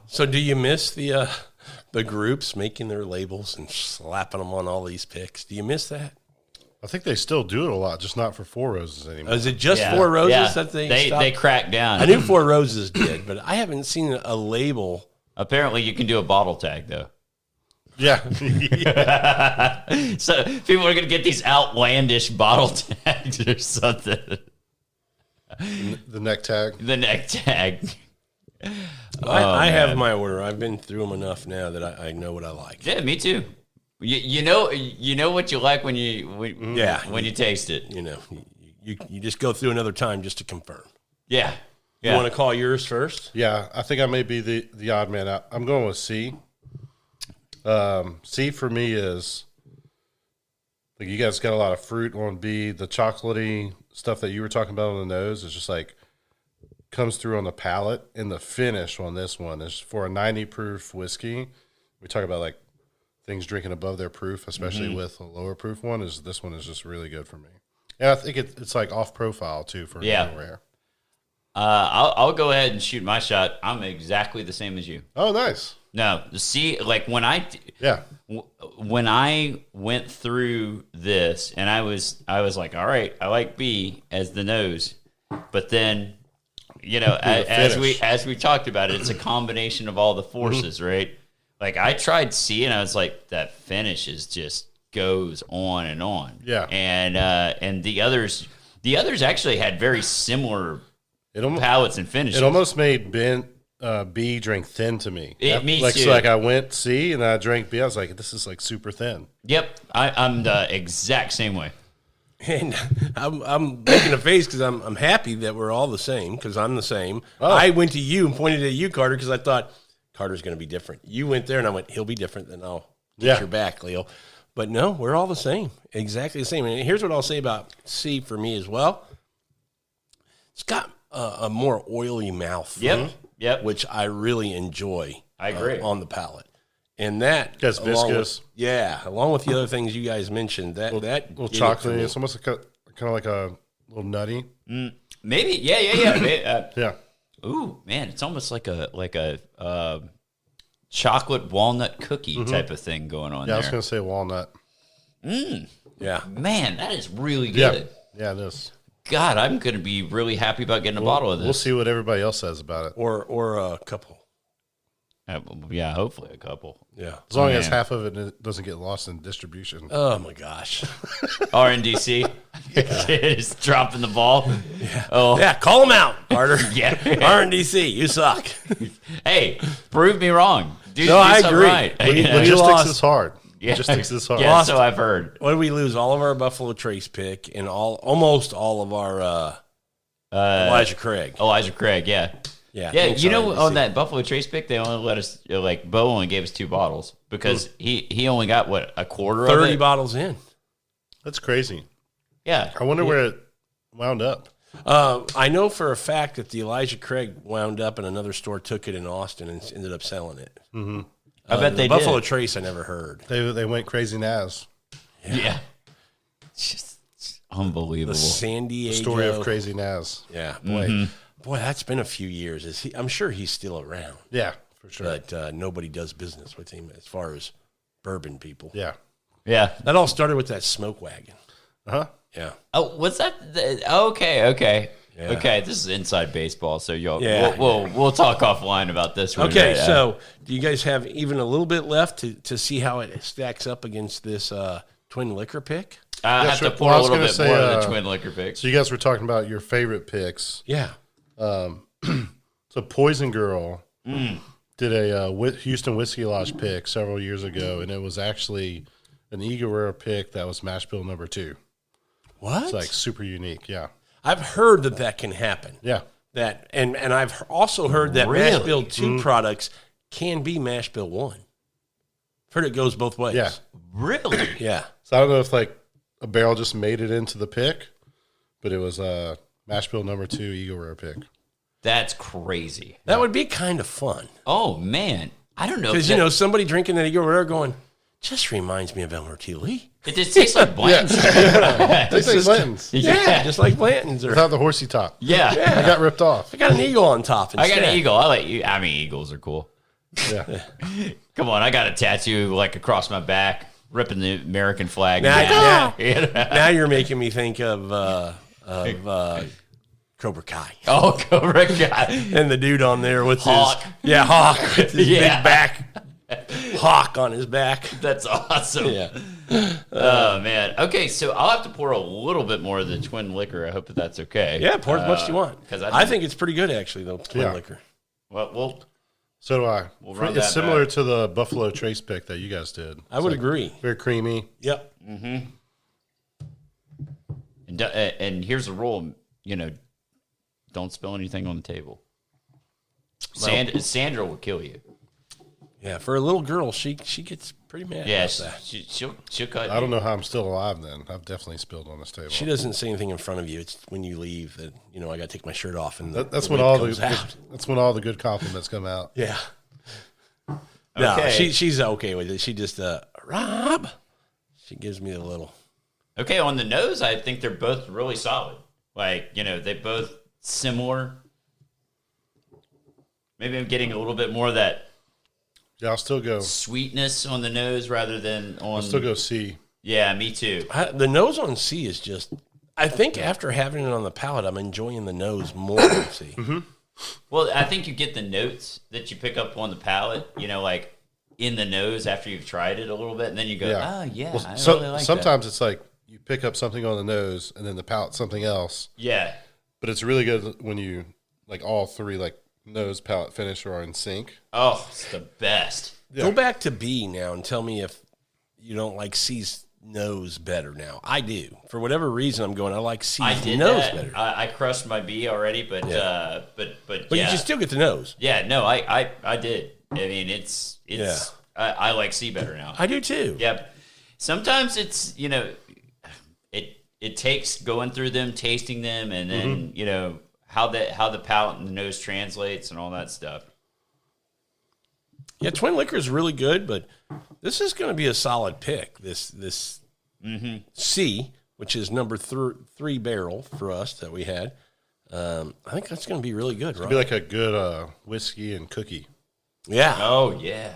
Speaker 1: So do you miss the groups making their labels and slapping them on all these picks? Do you miss that?
Speaker 3: I think they still do it a lot, just not for Four Roses anymore.
Speaker 1: Is it just Four Roses that they stopped?
Speaker 2: They cracked down.
Speaker 1: I knew Four Roses did, but I haven't seen a label.
Speaker 2: Apparently you can do a bottle tag, though.
Speaker 3: Yeah.
Speaker 2: So people are going to get these outlandish bottle tags or something.
Speaker 3: The neck tag.
Speaker 2: The neck tag.
Speaker 1: I have my order. I've been through them enough now that I know what I like.
Speaker 2: Yeah, me too. You know what you like when you taste it.
Speaker 1: You just go through another time just to confirm.
Speaker 2: Yeah.
Speaker 1: You want to call yours first?
Speaker 3: Yeah, I think I may be the odd man out. I'm going with C. C for me is like you guys got a lot of fruit on B. The chocolatey stuff that you were talking about on the nose is just like comes through on the palate, and the finish on this one is for a 90 proof whiskey. We talk about like things drinking above their proof, especially with a lower proof one. This one is just really good for me. And I think it's like off profile too for Eagle Rare.
Speaker 2: I'll go ahead and shoot my shot. I'm exactly the same as you.
Speaker 3: Oh, nice.
Speaker 2: No, see, like when I went through this, and I was like, all right, I like B as the nose, but then, as we talked about it, it's a combination of all the forces, right? Like I tried C, and I was like, that finish is just goes on and on.
Speaker 3: Yeah,
Speaker 2: and the others actually had very similar palates and finishes.
Speaker 3: It almost made B drink thin to me.
Speaker 2: Me
Speaker 3: too.
Speaker 2: So
Speaker 3: like I went C and I drank B. I was like, this is like super thin.
Speaker 2: Yep, I'm the exact same way.
Speaker 1: And I'm making a face because I'm happy that we're all the same because I'm the same.
Speaker 3: Oh.
Speaker 1: I went to you and pointed at you, Carter, because I thought Carter's going to be different. You went there and I went, he'll be different. Then I'll get your back, Leo. But no, we're all the same, exactly the same. And here's what I'll say about C for me as well. It's got a more oily mouth.
Speaker 2: Yep.
Speaker 1: Which I really enjoy.
Speaker 2: I agree.
Speaker 1: On the palate. And that,
Speaker 3: that's viscous.
Speaker 1: Along with the other things you guys mentioned, that
Speaker 3: little chocolate. It's almost kind of like a little nutty.
Speaker 2: Maybe, yeah.
Speaker 3: Yeah.
Speaker 2: Ooh, man, it's almost like a chocolate walnut cookie type of thing going on there.
Speaker 3: I was going to say walnut.
Speaker 1: Yeah.
Speaker 2: Man, that is really good.
Speaker 3: Yeah, it is.
Speaker 2: God, I'm going to be really happy about getting a bottle of this.
Speaker 3: We'll see what everybody else says about it.
Speaker 1: Or a couple.
Speaker 2: Yeah, hopefully a couple.
Speaker 1: Yeah.
Speaker 3: As long as half of it doesn't get lost in distribution.
Speaker 1: Oh, my gosh.
Speaker 2: RNDC. Just dropping the ball.
Speaker 1: Yeah. Oh. Yeah, call them out, Carter.
Speaker 2: Yeah.
Speaker 1: RNDC, you suck.
Speaker 2: Hey, prove me wrong.
Speaker 1: No, I agree.
Speaker 2: Right.
Speaker 3: Logistics is hard.
Speaker 2: Yeah.
Speaker 3: Logistics is hard.
Speaker 2: Yeah, so I've heard.
Speaker 1: What did we lose? All of our Buffalo Trace pick and almost all of our Elijah Craig.
Speaker 2: Elijah Craig, yeah.
Speaker 1: Yeah,
Speaker 2: on that Buffalo Trace pick, they only let us, Bo only gave us 2 bottles because he only got, a quarter
Speaker 1: 30
Speaker 2: of it?
Speaker 1: bottles in.
Speaker 3: That's crazy.
Speaker 2: Yeah.
Speaker 3: I wonder where it wound up.
Speaker 1: I know for a fact that the Elijah Craig wound up and another store took it in Austin and ended up selling it.
Speaker 3: Mm-hmm.
Speaker 2: I bet they
Speaker 1: Buffalo
Speaker 2: did.
Speaker 1: Trace I never heard.
Speaker 3: They went crazy Naz.
Speaker 2: Yeah. It's just unbelievable.
Speaker 1: The San Diego.
Speaker 3: The story of Crazy Naz.
Speaker 1: Yeah, boy. Boy, that's been a few years. I'm sure he's still around.
Speaker 3: Yeah, for sure.
Speaker 1: But nobody does business with him as far as bourbon people.
Speaker 3: Yeah.
Speaker 2: Yeah.
Speaker 1: That all started with that smoke wagon.
Speaker 3: Uh-huh.
Speaker 1: Yeah.
Speaker 2: Oh, what's that? Okay.
Speaker 1: Yeah.
Speaker 2: Okay, this is inside baseball, so
Speaker 1: Yeah.
Speaker 2: we'll talk offline about this.
Speaker 1: Okay, so do you guys have even a little bit left to see how it stacks up against this Twin Liquor pick?
Speaker 2: I have to pour a little bit more of the Twin Liquor picks.
Speaker 3: So you guys were talking about your favorite picks.
Speaker 1: Yeah.
Speaker 3: So Poison Girl did a Houston Whiskey Lodge pick several years ago, and it was actually an Eagle Rare pick that was mash bill number 2.
Speaker 1: What?
Speaker 3: It's like super unique. Yeah.
Speaker 1: I've heard that can happen.
Speaker 3: Yeah.
Speaker 1: That and I've also heard that mash bill 2 products can be mash bill 1. Heard it goes both ways.
Speaker 3: Yeah.
Speaker 2: Really?
Speaker 1: Yeah.
Speaker 3: So I don't know if like a barrel just made it into the pick, but it was a mash bill number 2 Eagle Rare pick.
Speaker 2: That's crazy.
Speaker 1: That would be kind of fun.
Speaker 2: Oh man, I don't know
Speaker 1: because somebody drinking that Eagle Rare going just reminds me of Elmer T. Lee.
Speaker 2: It just tastes like Blanton's.
Speaker 3: Tastes like Blanton's.
Speaker 1: Yeah, just like Blanton's.
Speaker 3: Without the horsey top.
Speaker 2: Yeah.
Speaker 3: I got ripped off.
Speaker 1: I got an eagle on top instead.
Speaker 2: I got an eagle. Eagles are cool.
Speaker 3: Yeah.
Speaker 2: Come on, I got a tattoo like across my back, ripping the American flag.
Speaker 1: Now you're making me think of Cobra Kai.
Speaker 2: Oh, Cobra Kai.
Speaker 1: And the dude on there with
Speaker 2: Hawk.
Speaker 1: Hawk with his big back. Hawk on his back.
Speaker 2: That's awesome.
Speaker 1: Yeah.
Speaker 2: Oh, man. Okay, so I'll have to pour a little bit more of the Twin Liquor. I hope that's okay.
Speaker 1: Yeah, pour as much as you want.
Speaker 2: Because
Speaker 1: I think it's pretty good, actually, though, Twin Liquor.
Speaker 2: Well,
Speaker 3: so do I.
Speaker 2: We'll
Speaker 3: it's similar to the Buffalo Trace pick that you guys did.
Speaker 1: I would agree.
Speaker 3: Very creamy.
Speaker 1: Yep.
Speaker 2: Mm-hmm. And here's the rule, don't spill anything on the table. Sandra will kill you.
Speaker 1: Yeah, for a little girl, she gets pretty mad about that.
Speaker 2: She'll cut.
Speaker 3: I don't know how I'm still alive then. I've definitely spilled on this table.
Speaker 1: She doesn't say anything in front of you. It's when you leave that I got to take my shirt off, and
Speaker 3: that's
Speaker 1: the
Speaker 3: when
Speaker 1: lid
Speaker 3: all the good compliments come out.
Speaker 1: Yeah. No, she's okay with it. She just Rob. She gives me a little.
Speaker 2: Okay, on the nose, I think they're both really solid. Like they both similar. Maybe I'm getting a little bit more of that.
Speaker 3: Yeah, I'll still go
Speaker 2: sweetness on the nose rather than on.
Speaker 3: I'll still go C.
Speaker 2: Yeah, me too.
Speaker 1: The nose on C is just. I think after having it on the palate, I'm enjoying the nose more than C.
Speaker 3: Mm-hmm.
Speaker 2: Well, I think you get the notes that you pick up on the palate, like in the nose after you've tried it a little bit, and then you go, I really like
Speaker 3: sometimes
Speaker 2: that.
Speaker 3: It's like you pick up something on the nose, and then the palate something else.
Speaker 2: Yeah.
Speaker 3: But it's really good when you all three nose, palate, finish are in sync.
Speaker 2: Oh, it's the best.
Speaker 1: Yeah. Go back to B now and tell me if you don't like C's nose better now. I do. For whatever reason, I'm going, I like C's nose better.
Speaker 2: I crushed my B already, but
Speaker 1: you can still get the nose.
Speaker 2: Yeah, no, I did. I mean, it's I like C better now.
Speaker 1: I do too.
Speaker 2: Yep. Sometimes it's, it takes going through them, tasting them, and then, how the palate and the nose translates and all that stuff.
Speaker 1: Yeah, Twin Liquor is really good, but this is going to be a solid pick. This C, which is number 3 barrel for us that we had. I think that's going to be really good, right?
Speaker 3: It'll be like a good whiskey and cookie.
Speaker 1: Yeah.
Speaker 2: Oh, yeah.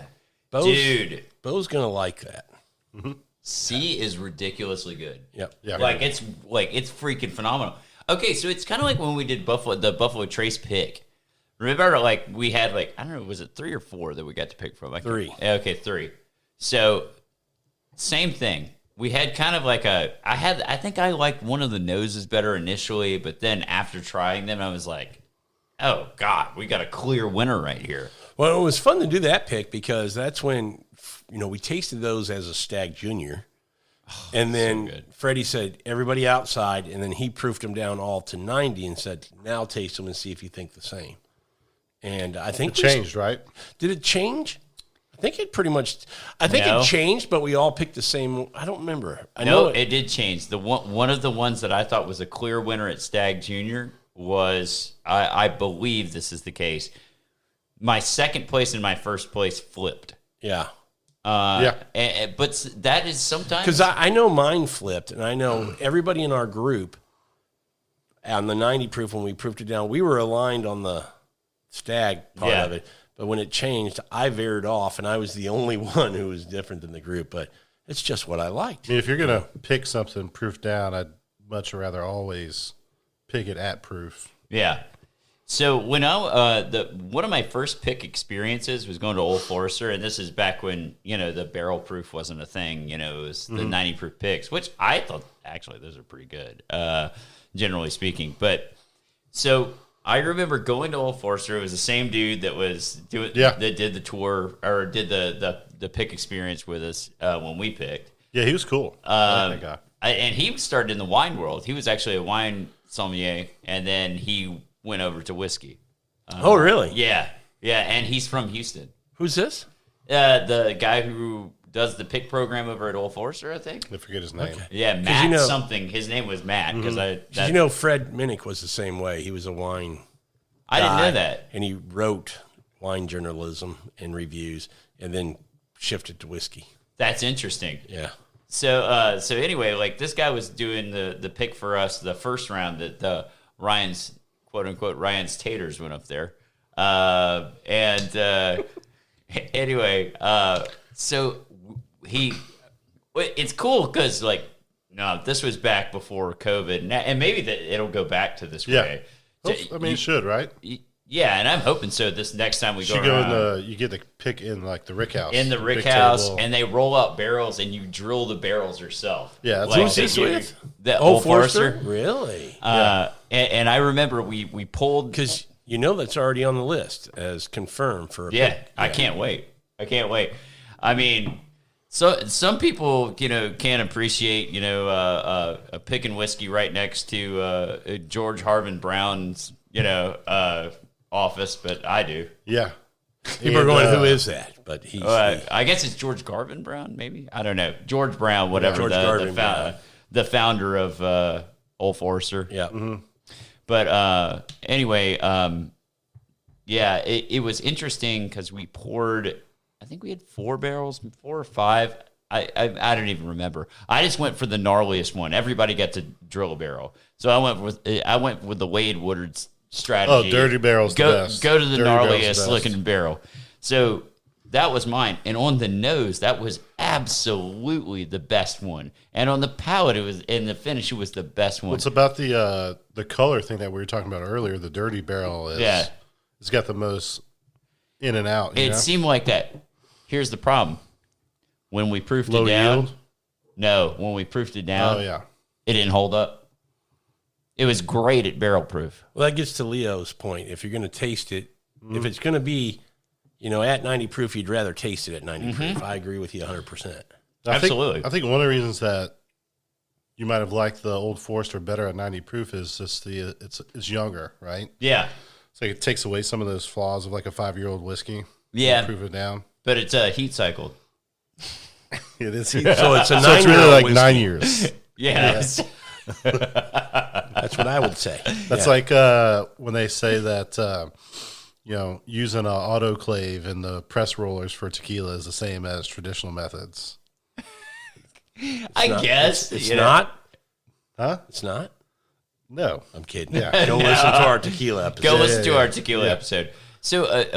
Speaker 2: Dude.
Speaker 1: Bo's going to like that.
Speaker 3: Mm-hmm.
Speaker 2: C is ridiculously good.
Speaker 1: Yep.
Speaker 3: Yeah.
Speaker 2: It's freaking phenomenal. Okay, so it's kind of like when we did the Buffalo Trace pick. Remember, we had I don't know, was it 3 or 4 that we got to pick from?
Speaker 1: 3.
Speaker 2: Okay, 3. So same thing. We had kind of I think I liked one of the noses better initially, but then after trying them, I was like, oh God, we got a clear winner right here.
Speaker 1: Well, it was fun to do that pick because that's when we tasted those as a Stag Junior. And then so Freddie said, everybody outside, and then he proofed them down all to 90 and said, now taste them and see if you think the same. And I think
Speaker 3: it changed, right?
Speaker 1: Did it change? I think it pretty much, it changed, but we all picked the same. I don't remember. I know
Speaker 2: it did change. The one of the ones that I thought was a clear winner at Stag Junior was, I believe this is the case, my second place and my first place flipped.
Speaker 1: Yeah.
Speaker 2: But that is sometimes
Speaker 1: because I know mine flipped, and I know everybody in our group on the 90 proof when we proofed it down, we were aligned on the Stag part of it. But when it changed, I veered off, and I was the only one who was different than the group. But it's just what I liked.
Speaker 3: I mean, if you're gonna pick something proof down, I'd much rather always pick it at proof.
Speaker 2: Yeah. So when one of my first pick experiences was going to Old Forester, and this is back when the barrel proof wasn't a thing. It was the 90 proof picks, which I thought actually those are pretty good, generally speaking. But so I remember going to Old Forester. It was the same dude that was that did the tour or did the pick experience with us when we picked.
Speaker 3: Yeah, he was cool. I like that guy.
Speaker 2: And he started in the wine world. He was actually a wine sommelier, and then he went over to whiskey.
Speaker 1: Oh, really?
Speaker 2: Yeah. Yeah, and he's from Houston.
Speaker 1: Who's this?
Speaker 2: The guy who does the pick program over at Old Forester, I think.
Speaker 3: I forget his name.
Speaker 2: Okay. Yeah, Matt something. His name was Matt. Because
Speaker 1: Fred Minnick was the same way. He was a wine
Speaker 2: I didn't know that.
Speaker 1: And he wrote wine journalism and reviews and then shifted to whiskey.
Speaker 2: That's interesting.
Speaker 1: Yeah.
Speaker 2: So anyway, this guy was doing the pick for us the first round that the Ryan's quote unquote Ryan's Taters went up there, anyway, so it's cool because this was back before COVID, and maybe that it'll go back to this way.
Speaker 3: So, it should, right?
Speaker 2: Yeah, and I'm hoping so. This next time we go around,
Speaker 3: you get the pick in the rick house.
Speaker 2: In the rick house, table. And they roll out barrels, and you drill the barrels yourself.
Speaker 3: Yeah,
Speaker 1: that's who's this with?
Speaker 2: The Old Forester.
Speaker 1: Really?
Speaker 2: And I remember we pulled
Speaker 1: because that's already on the list as confirmed for.
Speaker 2: I can't wait. I mean, so some people can't appreciate a picking whiskey right next to George Harvin Brown's office, but I do.
Speaker 3: Yeah.
Speaker 1: People are going, who is that? But he's.
Speaker 2: I guess it's George Garvin Brown, maybe. I don't know. George Brown, whatever. The founder of Old Forester.
Speaker 1: Yeah. Mm-hmm.
Speaker 2: But anyway, it was interesting because we poured. I think we had 4 barrels, 4 or 5. I don't even remember. I just went for the gnarliest one. Everybody got to drill a barrel, so I went with the Wade Woodard's strategy.
Speaker 3: Oh, dirty barrels.
Speaker 2: Go to the gnarliest looking barrel. So that was mine, and on the nose, that was absolutely the best one, and on the palate, it was in the finish, it was the best one.
Speaker 3: It's about the color thing that we were talking about earlier. The dirty barrel is. Yeah. It's got the most in and out.
Speaker 2: It seemed like that. Here's the problem. When we proofed it down. Yield? No, when we proofed it down.
Speaker 3: Oh, yeah.
Speaker 2: It didn't hold up. It was great at barrel proof.
Speaker 1: Well, that gets to Leo's point. If you're going to taste it, if it's going to be, at 90 proof, you'd rather taste it at 90 proof. I agree with you 100%.
Speaker 2: Absolutely.
Speaker 3: I think one of the reasons that you might have liked the Old Forester better at 90 proof is just it's younger, right?
Speaker 2: Yeah.
Speaker 3: So it takes away some of those flaws of like a 5-year-old whiskey.
Speaker 2: Yeah.
Speaker 3: Proof it down.
Speaker 2: But it's heat cycled.
Speaker 3: It is.
Speaker 1: So it's a 9
Speaker 3: so it's really like whiskey. 9 years.
Speaker 2: Yes.
Speaker 1: That's what I would say.
Speaker 3: That's like when they say that using an autoclave and the press rollers for tequila is the same as traditional methods.
Speaker 2: I guess
Speaker 1: it's not.
Speaker 3: Huh?
Speaker 1: It's not.
Speaker 3: No,
Speaker 1: I'm kidding. Yeah. Go listen to our tequila episode.
Speaker 2: Go listen to our tequila episode. So,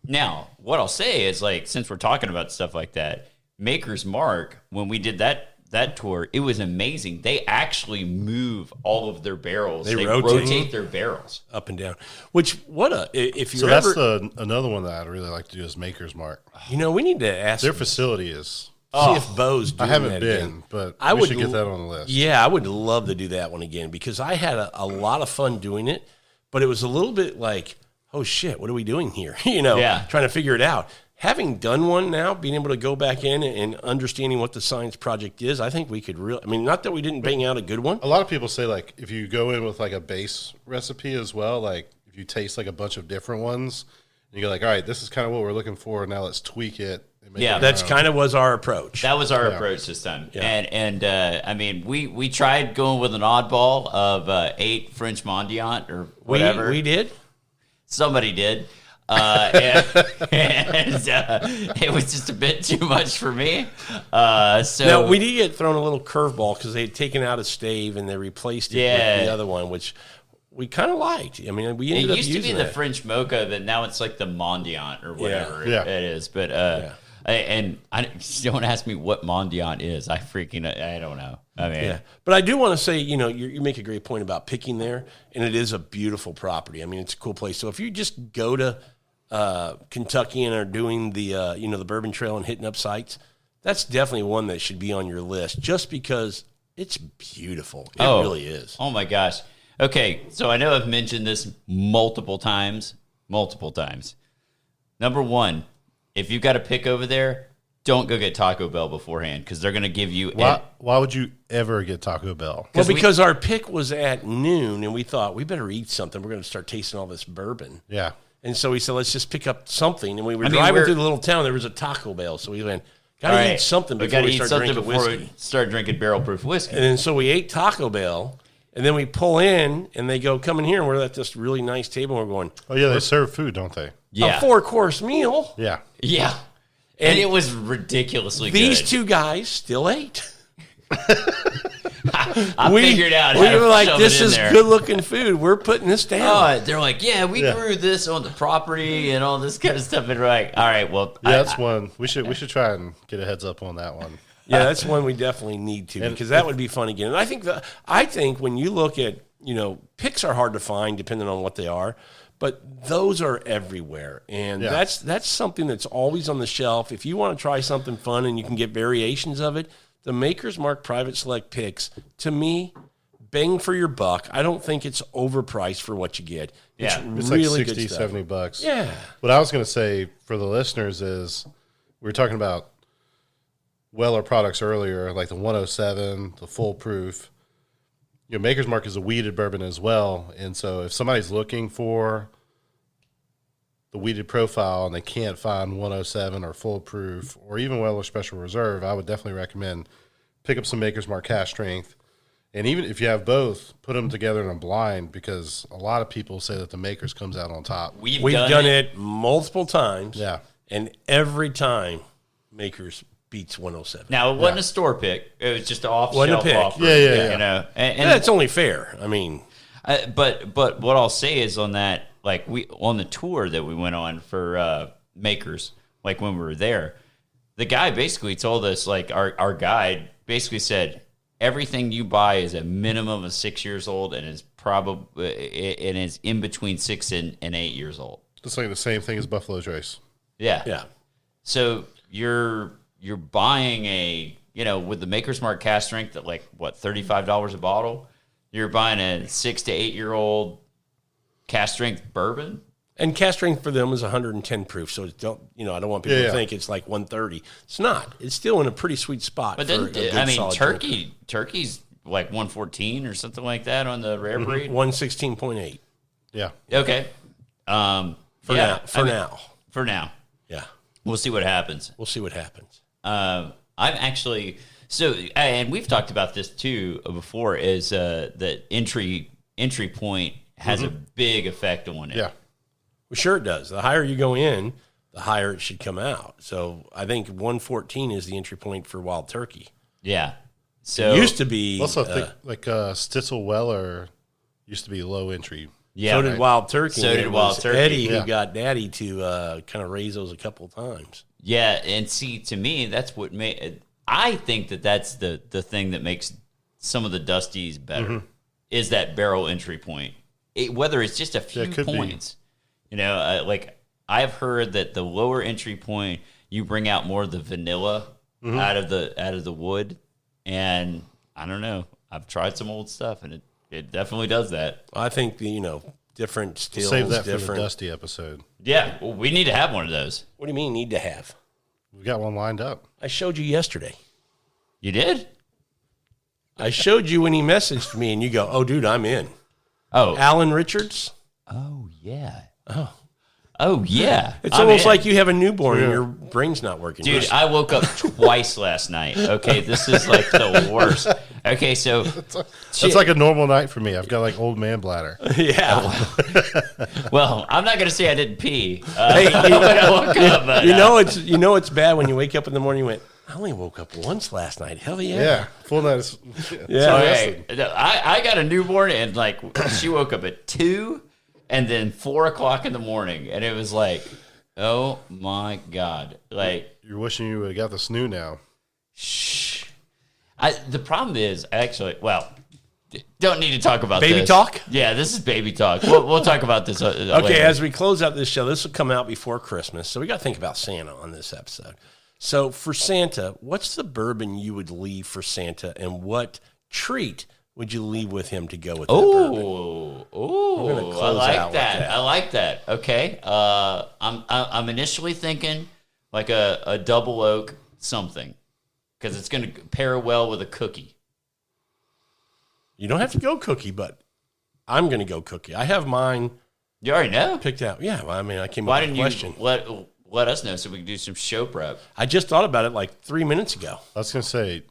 Speaker 2: now what I'll say is, like, since we're talking about stuff like that, Maker's Mark, when we did that tour, it was amazing. They actually move all of their barrels. They rotate their barrels
Speaker 1: up and down. Which if you
Speaker 3: so ever, that's another one that I'd really like to do is Maker's Mark.
Speaker 1: We need to ask
Speaker 3: their facility is.
Speaker 1: See if Bo's doing that.
Speaker 3: I haven't been, again. But we should get that on the list.
Speaker 1: Yeah, I would love to do that one again because I had a lot of fun doing it, but it was a little bit like, oh shit, what are we doing here? Trying to figure it out. Having done one now, being able to go back in and understanding what the science project is, I think we could not that we didn't bang out a good one.
Speaker 3: A lot of people say, like, if you go in with like a base recipe as well, like if you taste like a bunch of different ones, and you go like, all right, this is kind of what we're looking for. Now let's tweak it.
Speaker 1: That's kind of was our approach.
Speaker 2: That was our approach this time. Yeah. And I mean, we tried going with an oddball of 8 French Mendiant or whatever.
Speaker 1: We did.
Speaker 2: Somebody did. And it was just a bit too much for me. So
Speaker 1: we did get thrown a little curveball because they had taken out a stave and they replaced it with the other one, which we kind of liked. I mean, we ended up using it.
Speaker 2: Used to be the French Mocha, but now it's like the Mendiant or whatever it is. But don't ask me what Mendiant is. I don't know. I mean,
Speaker 1: but I do want to say, you make a great point about picking there, and it is a beautiful property. I mean, it's a cool place. So if you just go to Kentucky and are doing the the Bourbon Trail and hitting up sites, that's definitely one that should be on your list, just because it's beautiful. It really is.
Speaker 2: Oh my gosh. Okay, so I know I've mentioned this multiple times. Number one, if you've got a pick over there, don't go get Taco Bell beforehand because they're going to give you...
Speaker 3: Why would you ever get Taco Bell?
Speaker 1: Well, because our pick was at noon, and we thought, we better eat something. We're going to start tasting all this bourbon.
Speaker 3: Yeah.
Speaker 1: And so we said, let's just pick up something. And we were driving through the little town. There was a Taco Bell. So we went, got to eat something before we
Speaker 2: start drinking barrel-proof whiskey.
Speaker 1: And then so we ate Taco Bell. And then we pull in, and they go, come in here, and we're at this really nice table, and we're going...
Speaker 3: Oh, yeah, they serve food, don't they?
Speaker 2: Yeah.
Speaker 1: A 4-course meal.
Speaker 3: Yeah.
Speaker 2: Yeah. And it was ridiculously good.
Speaker 1: These two guys still ate.
Speaker 2: I figured out how
Speaker 1: we were like,
Speaker 2: shove
Speaker 1: this
Speaker 2: it in
Speaker 1: is
Speaker 2: there.
Speaker 1: good-looking food. We're putting this down.
Speaker 2: They're like, we grew this on the property and all this kind of stuff. And we're like, all right, well...
Speaker 3: Yeah, that's one. We should try and get a heads up on that one.
Speaker 1: Yeah, that's one we definitely need to, because that would be fun again. And I think when you look at, picks are hard to find depending on what they are, but those are everywhere. And that's something that's always on the shelf. If you want to try something fun and you can get variations of it, the Maker's Mark Private Select picks, to me, bang for your buck. I don't think it's overpriced for what you get.
Speaker 3: It's really like $60, $70.
Speaker 1: Yeah.
Speaker 3: What I was going to say for the listeners is we were talking about Weller products earlier, like the 107, the Full Proof. Maker's Mark is a wheated bourbon as well. And so if somebody's looking for the wheated profile and they can't find 107 or full proof or even Weller Special Reserve, I would definitely recommend pick up some Maker's Mark cask strength. And even if you have both, put them together in a blind, because a lot of people say that the Maker's comes out on top.
Speaker 1: We've done it multiple times.
Speaker 3: Yeah.
Speaker 1: And every time Maker's beats 107.
Speaker 2: Now, it wasn't a store pick. It was just an off-shelf offer.
Speaker 3: Yeah.
Speaker 2: You know, and
Speaker 1: that's only fair. I mean.
Speaker 2: But what I'll say is on that, like on the tour that we went on for Makers, like when we were there, the guy basically told us, like our guide basically said, everything you buy is a minimum of 6 years old and is in between 6 and 8 years old.
Speaker 3: It's like the same thing as Buffalo Trace.
Speaker 2: Yeah. So you're buying with the Maker's Mark cask strength at like what, $35 a bottle. You're buying a 6 to 8 year old cask strength bourbon.
Speaker 1: And cask strength for them is 110 proof, so I don't want people to think it's like 130. It's not. It's still in a pretty sweet spot.
Speaker 2: But then, Turkey's like 114 or something like that on the rare breed.
Speaker 1: 116.8.
Speaker 3: Yeah.
Speaker 2: Okay.
Speaker 1: For
Speaker 2: now.
Speaker 1: Yeah.
Speaker 2: We'll see what happens. I'm actually and we've talked about this too before. Is that entry point has a big effect on it.
Speaker 3: Yeah.
Speaker 1: Well, sure it does. The higher you go in, the higher it should come out. So I think 114 is the entry point for Wild Turkey.
Speaker 2: Yeah. So
Speaker 1: it used to be
Speaker 3: also think Stitzel Weller used to be low entry.
Speaker 1: Yeah. So did Wild Turkey.
Speaker 2: So did Wild Turkey.
Speaker 1: Eddie, who got Daddy to kind of raise those a couple of times.
Speaker 2: Yeah, and see, to me, that's what made. I think that's the thing that makes some of the Dusties better is that barrel entry point. Whether it's just a few points. Like I've heard that the lower entry point, you bring out more of the vanilla out of the wood, and I don't know. I've tried some old stuff, and it definitely does that.
Speaker 1: I think different stills.
Speaker 3: Save that for the Dusty episode.
Speaker 2: Yeah, well, we need to have one of those.
Speaker 1: What do you mean need to have?
Speaker 3: We got one lined up.
Speaker 1: I showed you yesterday.
Speaker 2: You did?
Speaker 1: I showed you when he messaged me, and you go, "Oh, dude, I'm in."
Speaker 2: Oh,
Speaker 1: Alan Richards.
Speaker 2: Oh yeah. Oh yeah.
Speaker 1: It's almost like you have a newborn and your brain's not working.
Speaker 2: Dude, I woke up twice last night. Okay, this is like the worst. Okay, so
Speaker 3: that's like a normal night for me. I've got like old man bladder.
Speaker 1: Yeah.
Speaker 2: Well, I'm not gonna say I didn't pee.
Speaker 1: Hey,
Speaker 2: when I woke up, but,
Speaker 1: it's bad when you wake up in the morning. You went, I only woke up once last night. Hell yeah.
Speaker 3: Yeah, full night.
Speaker 1: Yeah.
Speaker 2: Okay, I got a newborn and like she woke up at 2. And then 4 o'clock in the morning, and it was like, oh my God! Like
Speaker 3: you're wishing you would have got the snoo now.
Speaker 2: Shh. The problem is actually, don't need to talk about
Speaker 1: baby
Speaker 2: this.
Speaker 1: talk.
Speaker 2: Yeah, this is baby talk. We'll talk about this.
Speaker 1: Okay,
Speaker 2: later.
Speaker 1: as we close out this show, this will come out before Christmas, so we got to think about Santa on this episode. So for Santa, what's the bourbon you would leave for Santa, and what treat would you leave with him to go with that bourbon?
Speaker 2: I like that. I like that. Okay. I'm initially thinking like a double oak something because it's going to pair well with a cookie.
Speaker 1: You don't have to go cookie, but I'm going to go cookie. I have mine.
Speaker 2: You already know?
Speaker 1: Picked out. Yeah. Well, I mean, I came
Speaker 2: Why
Speaker 1: up with a question.
Speaker 2: You let us know so we can do some show prep?
Speaker 1: I just thought about it like 3 minutes ago.
Speaker 3: I was going to say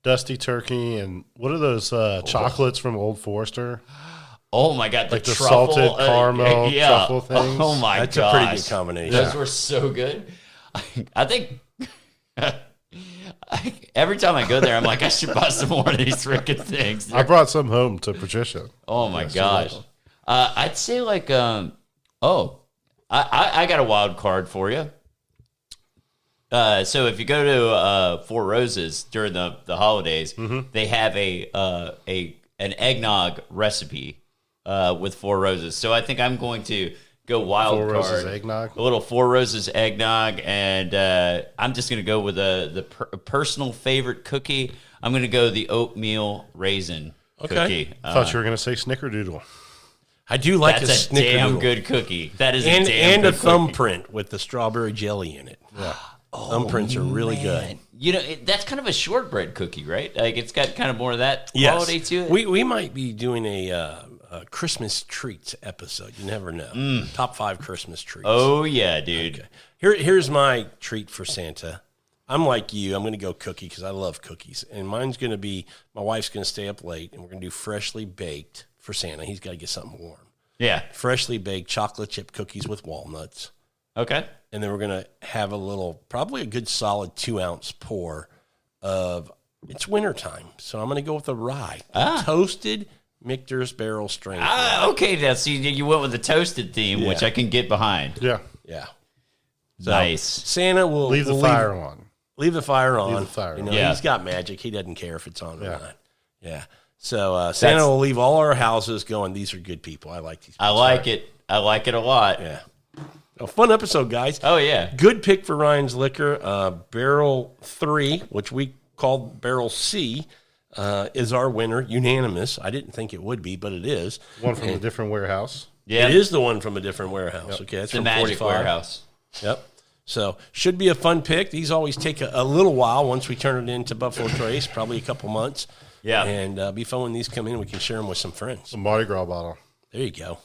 Speaker 3: Dusty Turkey, and what are those chocolates from Old Forester?
Speaker 2: Oh my God,
Speaker 3: like the
Speaker 2: truffle,
Speaker 3: salted caramel truffle things.
Speaker 2: Oh my God,
Speaker 1: that's a pretty good combination.
Speaker 2: Those were so good. I think every time I go there, I'm like, I should buy some more of these freaking things.
Speaker 3: I brought some home to Patricia.
Speaker 2: Oh my gosh, I'd say like, I got a wild card for you. So if you go to Four Roses during the holidays, they have an eggnog recipe with Four Roses. So I think I'm going to go wild
Speaker 3: Four
Speaker 2: card.
Speaker 3: Roses eggnog?
Speaker 2: A little Four Roses eggnog, and I'm just going to go with the personal favorite cookie. I'm going to go the oatmeal raisin cookie.
Speaker 3: I thought you were going to say Snickerdoodle.
Speaker 1: I do like
Speaker 2: That's a damn good cookie. That is
Speaker 1: and
Speaker 2: a damn good
Speaker 1: thumbprint with the strawberry jelly in it.
Speaker 3: Yeah.
Speaker 1: Thumbprints are really good.
Speaker 2: that's kind of a shortbread cookie, right? Like it's got kind of more of that quality to it.
Speaker 1: We might be doing a Christmas treats episode. You never know. Top 5 Christmas treats.
Speaker 2: Oh yeah, dude.
Speaker 1: Okay. Here's my treat for Santa. I'm like you. I'm going to go cookie because I love cookies. And mine's going to be, my wife's going to stay up late, and we're going to do freshly baked for Santa. He's got to get something warm.
Speaker 2: Yeah.
Speaker 1: Freshly baked chocolate chip cookies with walnuts.
Speaker 2: Okay.
Speaker 1: And then we're going to have probably a good solid 2-ounce pour of, it's wintertime. So I'm going to go with a rye. Toasted Michter's Barrel Strength.
Speaker 2: Okay. Now, see, you went with the toasted theme, which I can get behind.
Speaker 3: Yeah.
Speaker 1: Yeah. So
Speaker 2: nice.
Speaker 1: Santa will
Speaker 3: leave the fire on.
Speaker 1: Leave the fire on.
Speaker 3: Leave the fire on.
Speaker 1: He's got magic. He doesn't care if it's on or not. Yeah. So Santa will leave all our houses going, these are good people. I like these people.
Speaker 2: I like it. I like it a lot.
Speaker 1: Yeah. A fun episode, guys.
Speaker 2: Oh, yeah.
Speaker 1: Good pick for Ryan's Liquor. Barrel 3, which we called Barrel C, is our winner. Unanimous. I didn't think it would be, but it is.
Speaker 3: One from a different warehouse.
Speaker 1: Yeah. It is the one from a different warehouse. Yep. Okay, that's
Speaker 2: the Magic
Speaker 1: 45.
Speaker 2: Warehouse.
Speaker 1: Yep. So should be a fun pick. These always take a little while once we turn it into Buffalo Trace, probably a couple months.
Speaker 2: Yeah.
Speaker 1: And be fun when these come in. We can share them with some friends.
Speaker 3: A Mardi Gras bottle.
Speaker 1: There you go.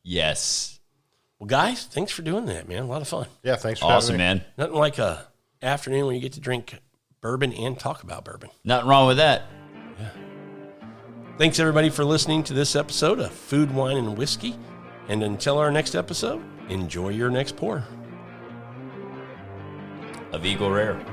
Speaker 2: Yes.
Speaker 1: Well, guys, thanks for doing that, man. A lot of fun.
Speaker 3: Yeah, thanks for having me.
Speaker 2: Man.
Speaker 1: Nothing like a afternoon when you get to drink bourbon and talk about bourbon.
Speaker 2: Nothing wrong with that.
Speaker 1: Yeah. Thanks, everybody, for listening to this episode of Food, Wine, and Whiskey. And until our next episode, enjoy your next pour
Speaker 2: of Eagle Rare.